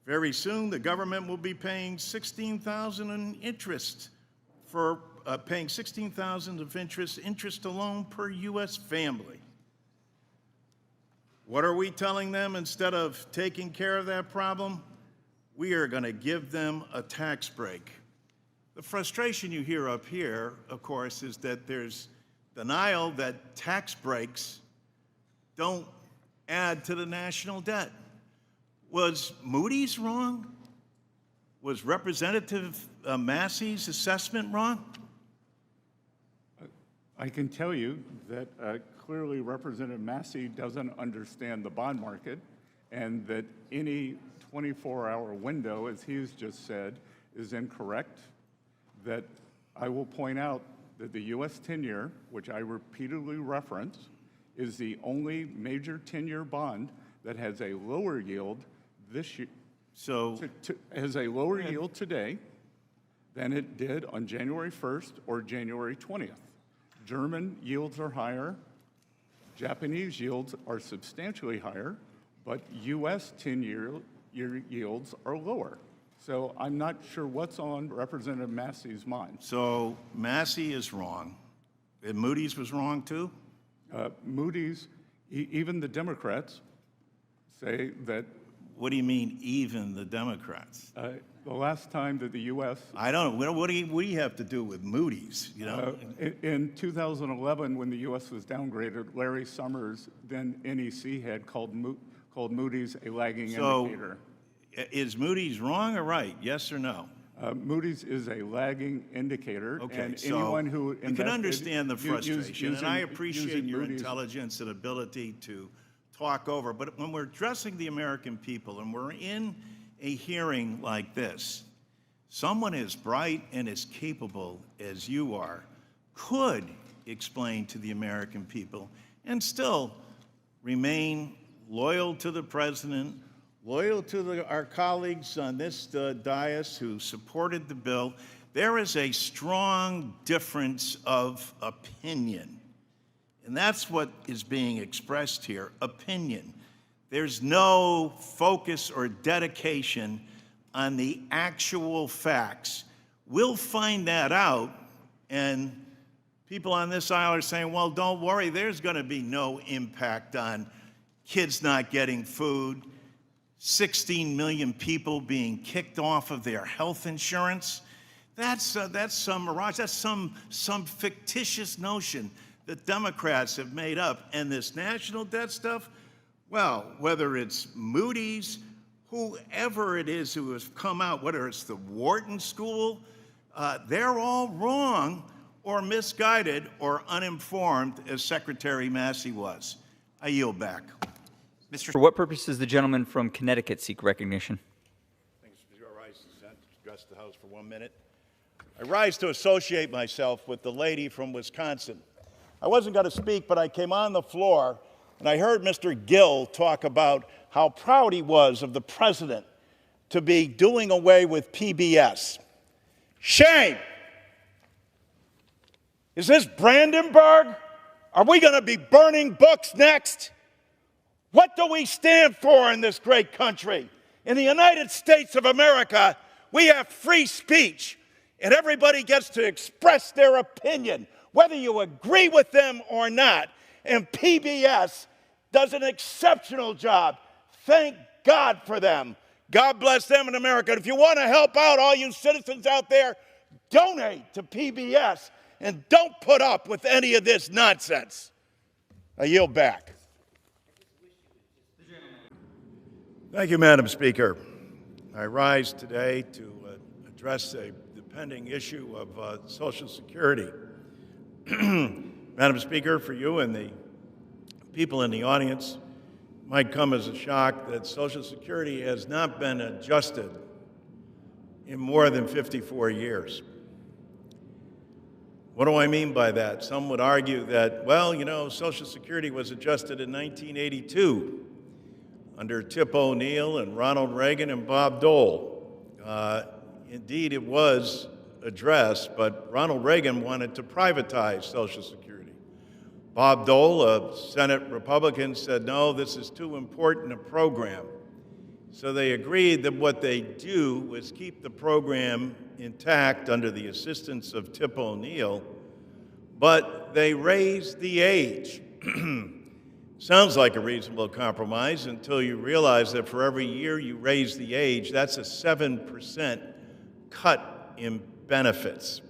Very soon, the government will be paying $16,000 in interest for paying $16,000 of interest alone per U.S. family. What are we telling them? Instead of taking care of that problem, we are going to give them a tax break. The frustration you hear up here, of course, is that there's denial that tax breaks don't add to the national debt. Was Moody's wrong? Was Representative Massey's assessment wrong? I can tell you that clearly Representative Massey doesn't understand the bond market, and that any 24-hour window, as he's just said, is incorrect. That I will point out that the U.S. 10-year, which I repeatedly reference, is the only major 10-year bond that has a lower yield this year. So has a lower yield today than it did on January 1st or January 20th. German yields are higher, Japanese yields are substantially higher, but U.S. 10-year yields are lower. So I'm not sure what's on Representative Massey's mind. So Massey is wrong, and Moody's was wrong too? Moody's, even the Democrats say that. What do you mean, even the Democrats? The last time that the U.S. I don't know. What do you have to do with Moody's? You know, in 2011, when the U.S. was downgraded, Larry Summers, then NEC head, called Moody's a lagging indicator. Is Moody's wrong or right? Yes or no? Moody's is a lagging indicator, Okay, and so anyone who you can invested understand the frustration, and I using appreciate your Moody's- intelligence and ability to talk over, but when we're addressing the American people and we're in a hearing like this, someone as bright and as capable as you are could explain to the American people and still remain loyal to the president, loyal to our colleagues on this dais who supported the bill. There is a strong difference of opinion, and that's what is being expressed here, opinion. There's no focus or dedication on the actual facts. We'll find that out, and people on this aisle are saying, well, don't worry, there's going to be no impact on kids not getting food, 16 million people being kicked off of their health insurance. That's some mirage. That's some fictitious notion that Democrats have made up. And this national debt stuff, well, whether it's Moody's, whoever it is who has come out, whether it's the Wharton School, they're all wrong or misguided or uninformed, as Secretary Massey was. I yield back. For what purpose does the gentleman from Connecticut seek recognition? Thanks, Mr. Rice. Address the House for 1 minute. I rise to associate myself with the lady from Wisconsin. I wasn't going to speak, but I came on the floor and I heard Mr. Gill talk about how proud he was of the president to be doing away with PBS. Shame! Is this Brandenburg? Are we going to be burning books next? What do we stand for in this great country? In the United States of America, we have free speech, and everybody gets to express their opinion, whether you agree with them or not. And PBS does an exceptional job. Thank God for them. God bless them in America. And if you want to help out all you citizens out there, donate to PBS and don't put up with any of this nonsense. I yield back. Thank you, Madam Speaker. I rise today to address the pending issue of Social Security. Madam Speaker, for you and the people in the audience, it might come as a shock that Social Security has not been adjusted in more than 54 years. What do I mean by that? Some would argue that, well, you know, Social Security was adjusted in 1982 under Tip O'Neill and Ronald Reagan and Bob Dole. Indeed, it was addressed, but Ronald Reagan wanted to privatize Social Security. Bob Dole, a Senate Republican, said, no, this is too important a program. So they agreed that what they do was keep the program intact under the assistance of Tip O'Neill, but they raised the age. Sounds like a reasonable compromise until you realize that for every year you raise the age, that's a 7% cut in benefits.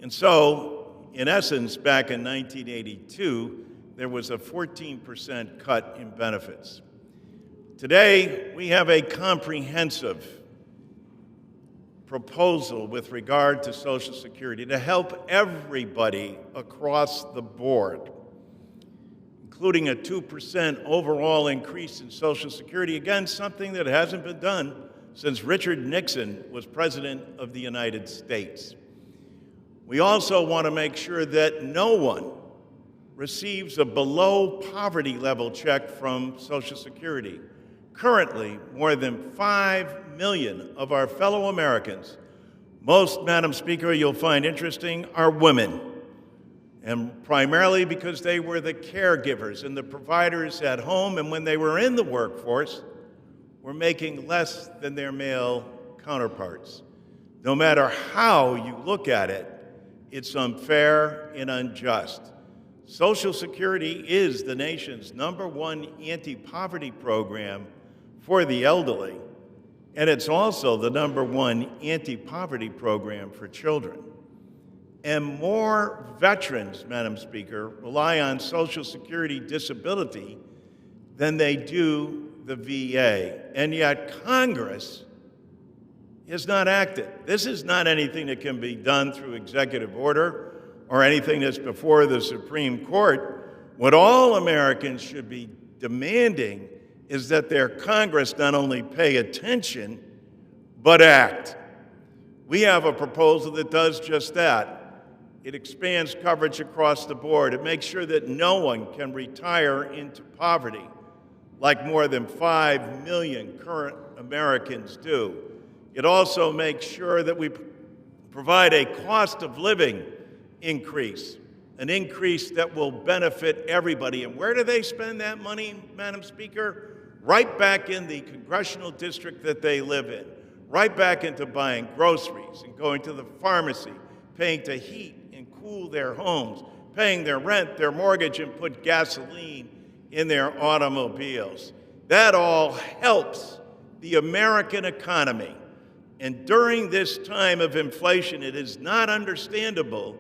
And so, in essence, back in 1982, there was a 14% cut in benefits. Today, we have a comprehensive proposal with regard to Social Security to help everybody across the board, including a 2% overall increase in Social Security, again, something that hasn't been done since Richard Nixon was President of the United States. We also want to make sure that no one receives a below poverty level check from Social Security. Currently, more than 5 million of our fellow Americans, most, Madam Speaker, you'll find interesting, are women. And primarily because they were the caregivers and the providers at home, and when they were in the workforce, were making less than their male counterparts. No matter how you look at it, it's unfair and unjust. Social Security is the nation's #1 anti-poverty program for the elderly, and it's also the #1 anti-poverty program for children. And more veterans, Madam Speaker, rely on Social Security disability than they do the VA. And yet Congress has not acted. This is not anything that can be done through executive order or anything that's before the Supreme Court. What all Americans should be demanding is that their Congress not only pay attention, but act. We have a proposal that does just that. It expands coverage across the board. It makes sure that no one can retire into poverty like more than 5 million current Americans do. It also makes sure that we provide a cost of living increase, an increase that will benefit everybody. And where do they spend that money, Madam Speaker? Right back in the congressional district that they live in, right back into buying groceries and going to the pharmacy, paying to heat and cool their homes, paying their rent, their mortgage, and put gasoline in their automobiles. That all helps the American economy. And during this time of inflation, it is not understandable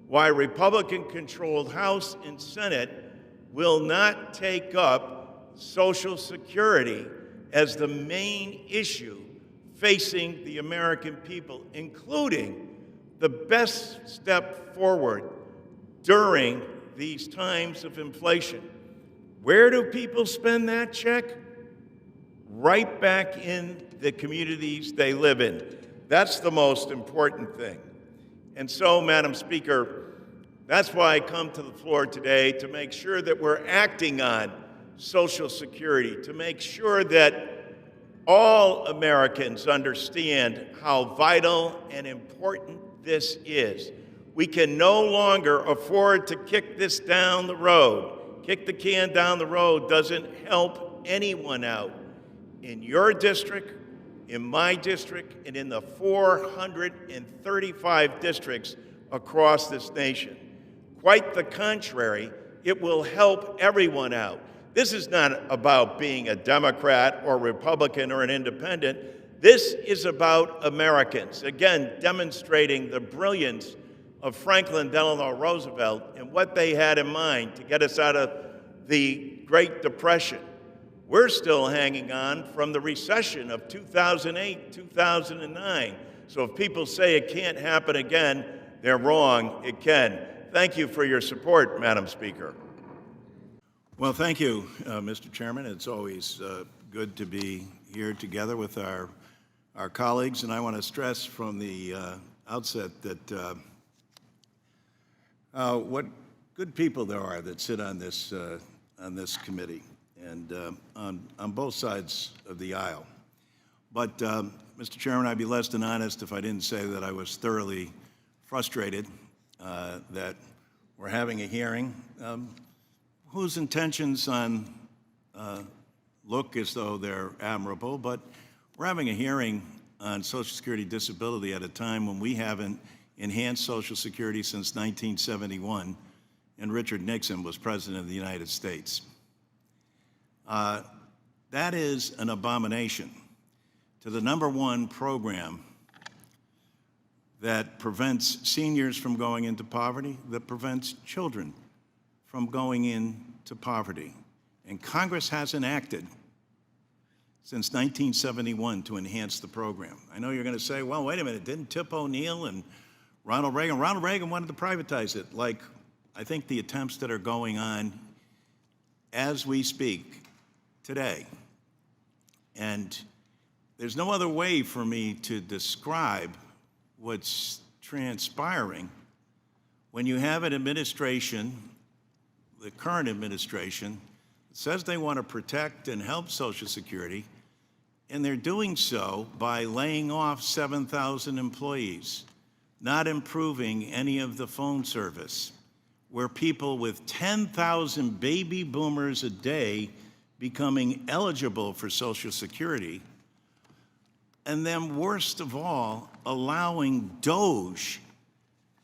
why Republican-controlled House and Senate will not take up Social Security as the main issue facing the American people, including the best step forward during these times of inflation. Where do people spend that check? Right back in the communities they live in. That's the most important thing. And so, Madam Speaker, that's why I come to the floor today, to make sure that we're acting on Social Security, to make sure that all Americans understand how vital and important this is. We can no longer afford to kick this down the road. Kick the can down the road doesn't help anyone out in your district, in my district, and in the 435 districts across this nation. Quite the contrary, it will help everyone out. This is not about being a Democrat or Republican or an independent. This is about Americans, again, demonstrating the brilliance of Franklin Delano Roosevelt and what they had in mind to get us out of the Great Depression. We're still hanging on from the recession of 2008, 2009. So if people say it can't happen again, they're wrong. It can. Thank you for your support, Madam Speaker. Well, thank you, Mr. Chairman. It's always good to be here together with our colleagues, and I want to stress from the outset that what good people there are that sit on this committee, and on both sides of the aisle. But, Mr. Chairman, I'd be less than honest if I didn't say that I was thoroughly frustrated that we're having a hearing whose intentions look as though they're admirable, but we're having a hearing on Social Security disability at a time when we haven't enhanced Social Security since 1971, and Richard Nixon was President of the United States. That is an abomination to the #1 program that prevents seniors from going into poverty, that prevents children from going into poverty. And Congress hasn't acted since 1971 to enhance the program. I know you're going to say, well, wait a minute, didn't Tip O'Neill and Ronald Reagan wanted to privatize it, like I think the attempts that are going on as we speak today. And there's no other way for me to describe what's transpiring when you have an administration, the current administration, says they want to protect and help Social Security, and they're doing so by laying off 7,000 employees, not improving any of the phone service, where people with 10,000 baby boomers a day becoming eligible for Social Security, and then worst of all, allowing DOGE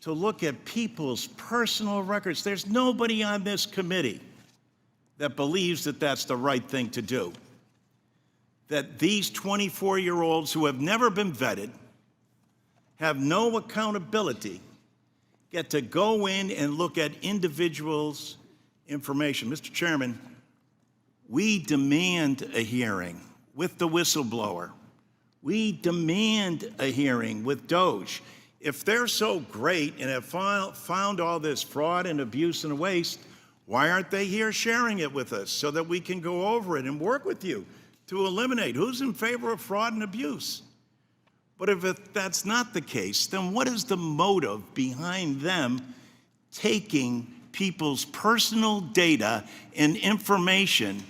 to look at people's personal records. There's nobody on this committee that believes that that's the right thing to do. That these 24-year-olds who have never been vetted, have no accountability, get to go in and look at individuals' information. Mr. Chairman, we demand a hearing with the whistleblower, We demand a hearing with DOGE. If they're so great and have found all this fraud and abuse and waste, why aren't they here sharing it with us so that we can go over it and work with you to eliminate? Who's in favor of fraud and abuse? But if that's not the case, then what is the motive behind them taking people's personal data and information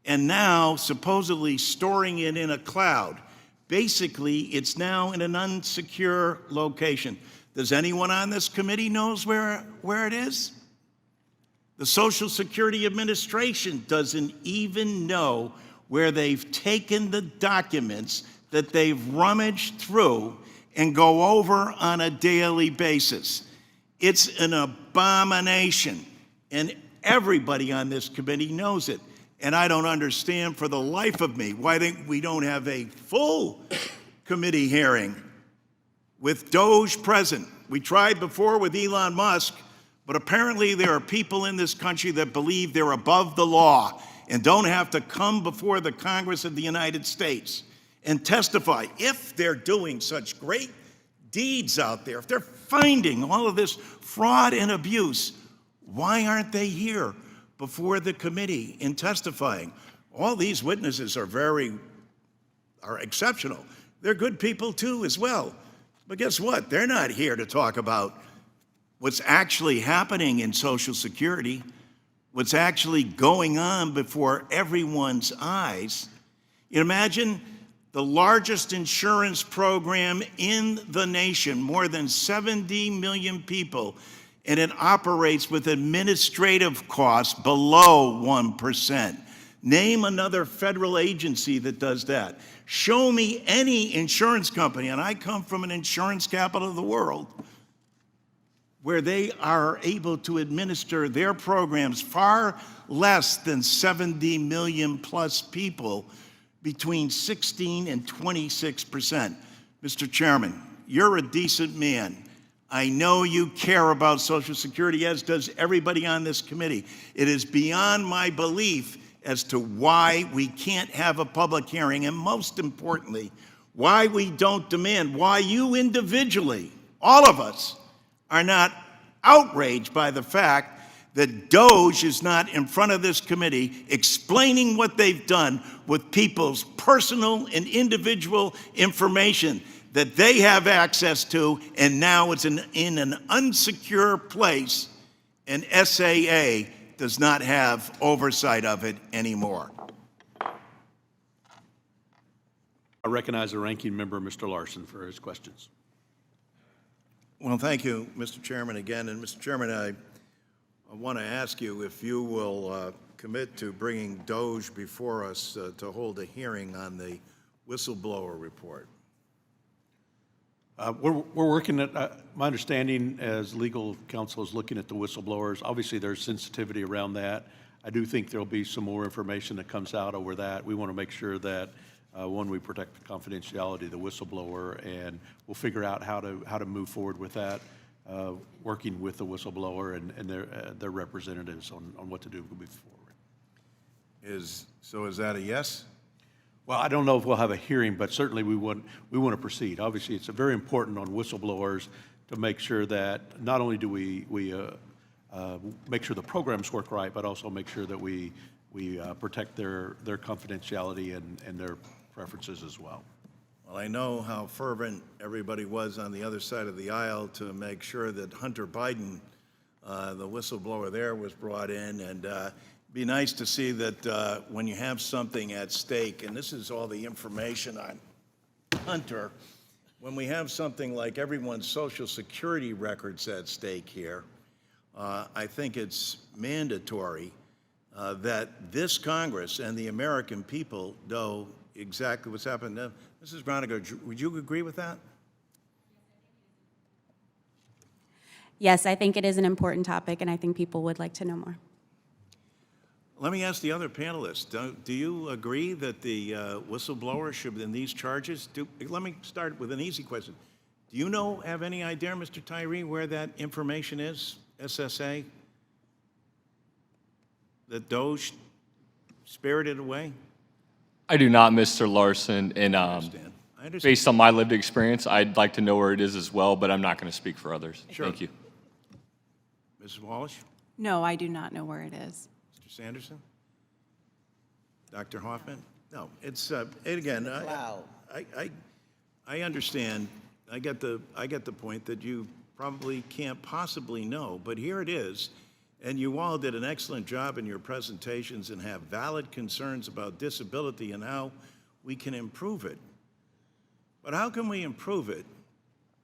and now supposedly storing it in a cloud? Basically, it's now in an unsecure location. Does anyone on this committee knows where it is? The Social Security Administration doesn't even know where they've taken the documents that they've rummaged through and go over on a daily basis. It's an abomination, and everybody on this committee knows it. And I don't understand for the life of me why we don't have a full committee hearing with DOGE present. We tried before with Elon Musk, but apparently there are people in this country that believe they're above the law and don't have to come before the Congress of the United States and testify. If they're doing such great deeds out there, if they're finding all of this fraud and abuse, why aren't they here before the committee in testifying? All these witnesses are exceptional. They're good people too as well. But guess what? They're not here to talk about what's actually happening in Social Security, what's actually going on before everyone's eyes. You imagine the largest insurance program in the nation, more than 70 million people, and it operates with administrative costs below 1%. Name another federal agency that does that. Show me any insurance company, and I come from an insurance capital of the world, where they are able to administer their programs far less than 70 million plus people, between 16 and 26%. Mr. Chairman, you're a decent man. I know you care about Social Security, as does everybody on this committee. It is beyond my belief as to why we can't have a public hearing, and most importantly, why we don't demand, why you individually, all of us, are not outraged by the fact that DOGE is not in front of this committee explaining what they've done with people's personal and individual information that they have access to, and now it's in an unsecure place, and SAA does not have oversight of it anymore. I recognize the ranking member, Mr. Larson, for his questions. Well, thank you, Mr. Chairman, again. And Mr. Chairman, I want to ask you if you will commit to bringing DOGE before us to hold a hearing on the whistleblower report. We're working at, my understanding as legal counsel is looking at the whistleblowers. Obviously, there's sensitivity around that. I do think there'll be some more information that comes out over that. We want to make sure that, one, we protect the confidentiality of the whistleblower, and we'll figure out how to move forward with that, working with the whistleblower and their representatives on what to do moving forward. So is that a yes? Well, I don't know if we'll have a hearing, but certainly we want to proceed. Obviously, it's very important on whistleblowers to make sure that not only do we make sure the programs work right, but also make sure that we protect their confidentiality and their preferences as well. Well, I know how fervent everybody was on the other side of the aisle to make sure that Hunter Biden, the whistleblower there, was brought in, and be nice to see that when you have something at stake, and this is all the information on Hunter, when we have something like everyone's Social Security records at stake here, I think it's mandatory that this Congress and the American people know exactly what's happened. Mrs. Broniger, would you agree with that? Yes, I think it is an important topic, and I think people would like to know more. Let me ask the other panelists, do you agree that the whistleblower should, in these charges, let me start with an easy question. Do you have any idea, Mr. Tyree, where that information is, SSA, that DOGE spirited away? I do not, Mr. Larson, and based on my lived experience, I'd like to know where it is as well, but I'm not going to speak for others. Sure. Thank you. Mrs. Walsh? No, I do not know where it is. Mr. Sanderson? Dr. Hoffman? No, it's, and again, I understand. I get the point that you probably can't possibly know, but here it is. And you all did an excellent job in your presentations and have valid concerns about disability and how we can improve it. But how can we improve it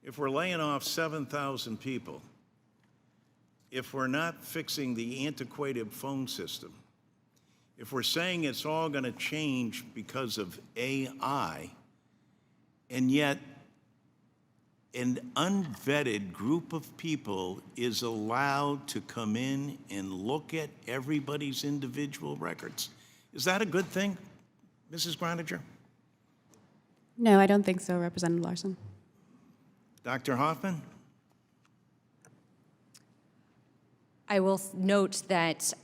if we're laying off 7,000 people, if we're not fixing the antiquated phone system, if we're saying it's all going to change because of AI, and yet an unvetted group of people is allowed to come in and look at everybody's individual records? Is that a good thing, Mrs. Groninger? No, I don't think so, Representative Larson. Dr. Hoffman? I will note that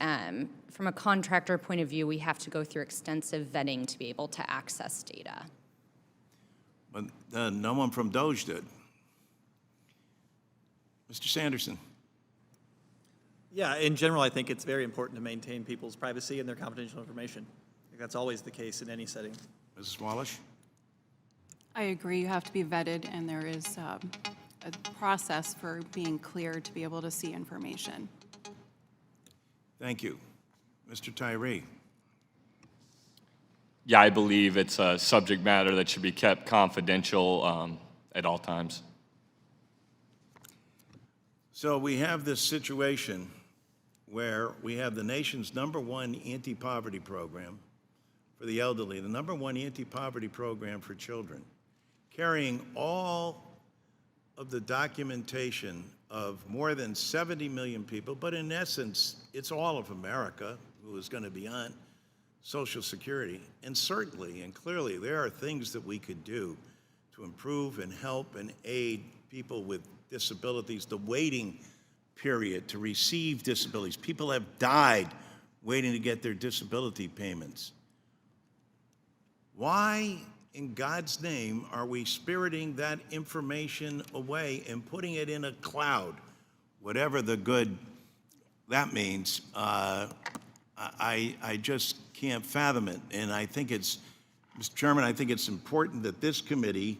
from a contractor point of view, we have to go through extensive vetting to be able to access data. But no one from DOGE did. Mr. Sanderson? Yeah, in general, I think it's very important to maintain people's privacy and their confidential information. I think that's always the case in any setting. Mrs. Walsh? I agree. You have to be vetted, and there is a process for being cleared to be able to see information. Thank you. Mr. Tyree? Yeah, I believe it's a subject matter that should be kept confidential at all times. So we have this situation where we have the nation's #1 anti-poverty program for the elderly, the #1 anti-poverty program for children, carrying all of the documentation of more than 70 million people, but in essence, it's all of America who is going to be on Social Security. And certainly and clearly, there are things that we could do to improve and help and aid people with disabilities, the waiting period to receive disabilities. People have died waiting to get their disability payments. Why, in God's name, are we spiriting that information away and putting it in a cloud? Whatever the good that means, I just can't fathom it. And I think it's, Mr. Chairman, I think it's important that this committee,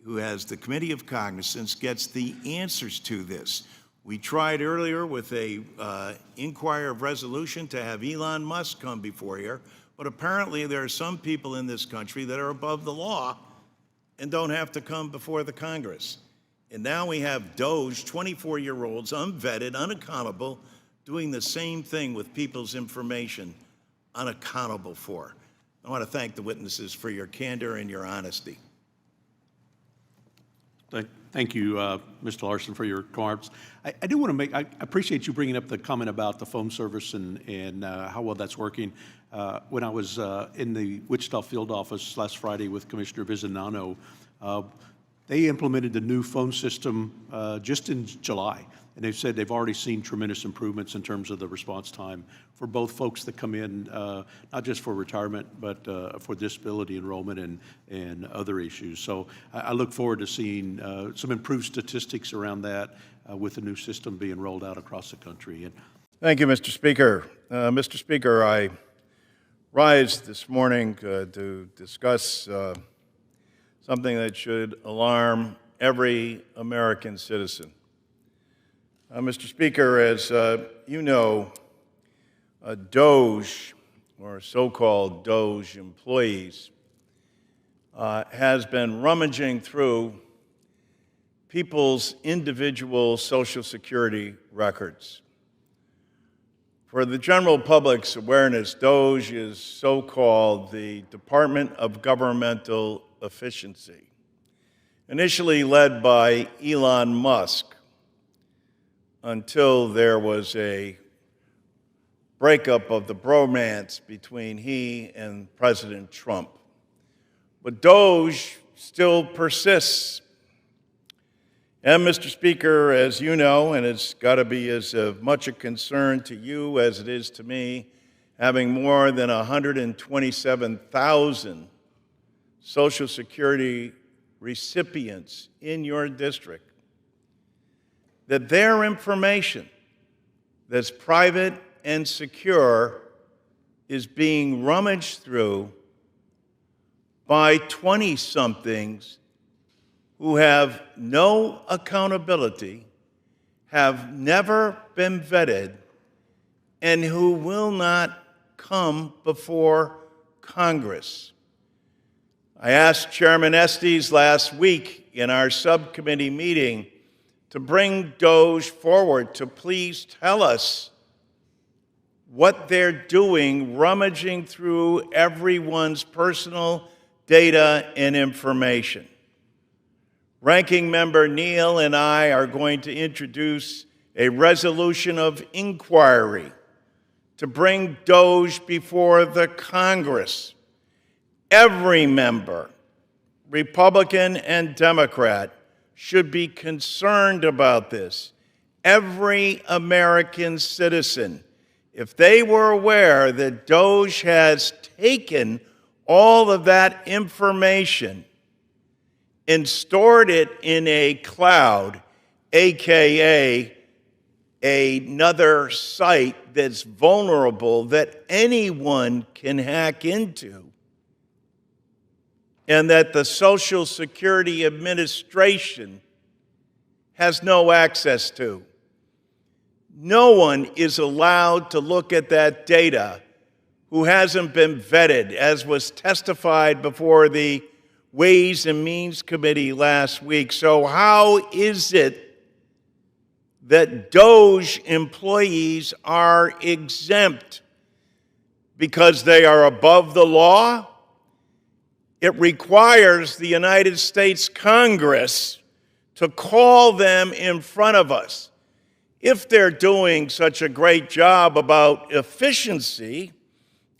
who has the Committee of Cognizance, gets the answers to this. We tried earlier with a inquiry of resolution to have Elon Musk come before here, but apparently there are some people in this country that are above the law and don't have to come before the Congress. And now we have DOGE, 24-year-olds, unvetted, unaccountable, doing the same thing with people's information, unaccountable for. I want to thank the witnesses for your candor and your honesty. Thank you, Mr. Larson, for your remarks. I do want to make, I appreciate you bringing up the comment about the phone service and how well that's working. When I was in the Wichita field office last Friday with Commissioner Vizinano, they implemented the new phone system just in July. And they've said they've already seen tremendous improvements in terms of the response time for both folks that come in, not just for retirement, but for disability enrollment and other issues. So I look forward to seeing some improved statistics around that with the new system being rolled out across the country. Thank you, Mr. Speaker. Mr. Speaker, I rise this morning to discuss something that should alarm every American citizen. Mr. Speaker, as you know, DOGE, or so-called DOGE employees, has been rummaging through people's individual Social Security records. For the general public's awareness, DOGE is so-called the Department of Governmental Efficiency, initially led by Elon Musk, until there was a breakup of the bromance between he and President Trump. But DOGE still persists. And Mr. Speaker, as you know, and it's got to be as much a concern to you as it is to me, having more than 127,000 Social Security recipients in your district that their information that's private and secure is being rummaged through by 20-somethings who have no accountability, have never been vetted, and who will not come before Congress. I asked Chairman Estes last week in our subcommittee meeting to bring DOGE forward to please tell us what they're doing, rummaging through everyone's personal data and information. Ranking Member Neal and I are going to introduce a resolution of inquiry to bring DOGE before the Congress. Every member, Republican and Democrat, should be concerned about this. Every American citizen, if they were aware that DOGE has taken all of that information and stored it in a cloud, AKA another site that's vulnerable that anyone can hack into, and that the Social Security Administration has no access to. No one is allowed to look at that data who hasn't been vetted, as was testified before the Ways and Means Committee last week. So how is it that DOGE employees are exempt? Because they are above the law? It requires the United States Congress to call them in front of us. If they're doing such a great job about efficiency,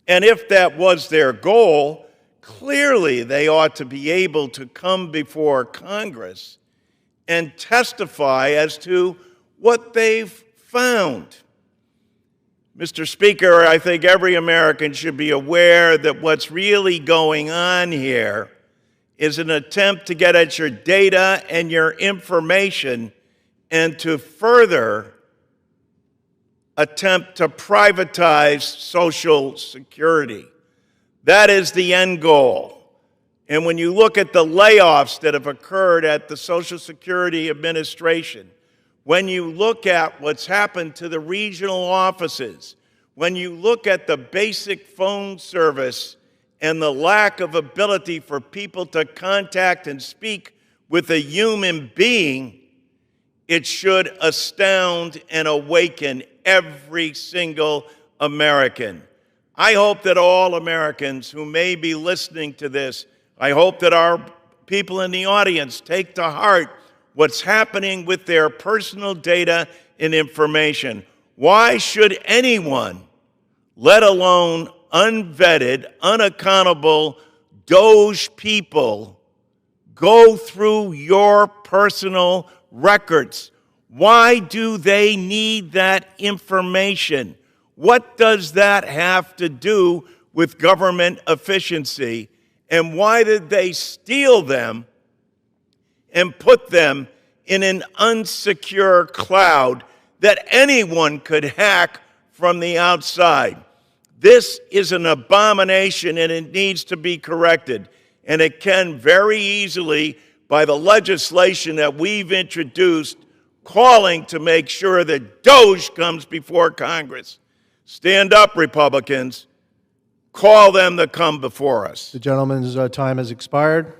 and if that was their goal, clearly they ought to be able to come before Congress and testify as to what they've found. Mr. Speaker, I think every American should be aware that what's really going on here is an attempt to get at your data and your information and to further attempt to privatize Social Security. That is the end goal. And when you look at the layoffs that have occurred at the Social Security Administration, when you look at what's happened to the regional offices, when you look at the basic phone service and the lack of ability for people to contact and speak with a human being, it should astound and awaken every single American. I hope that all Americans who may be listening to this, I hope that our people in the audience take to heart what's happening with their personal data and information. Why should anyone, let alone unvetted, unaccountable DOGE people, go through your personal records? Why do they need that information? What does that have to do with government efficiency? And why did they steal them and put them in an unsecure cloud that anyone could hack from the outside? This is an abomination, and it needs to be corrected. And it can very easily, by the legislation that we've introduced, calling to make sure that DOGE comes before Congress. Stand up, Republicans. Call them to come before us. The gentleman's time has expired.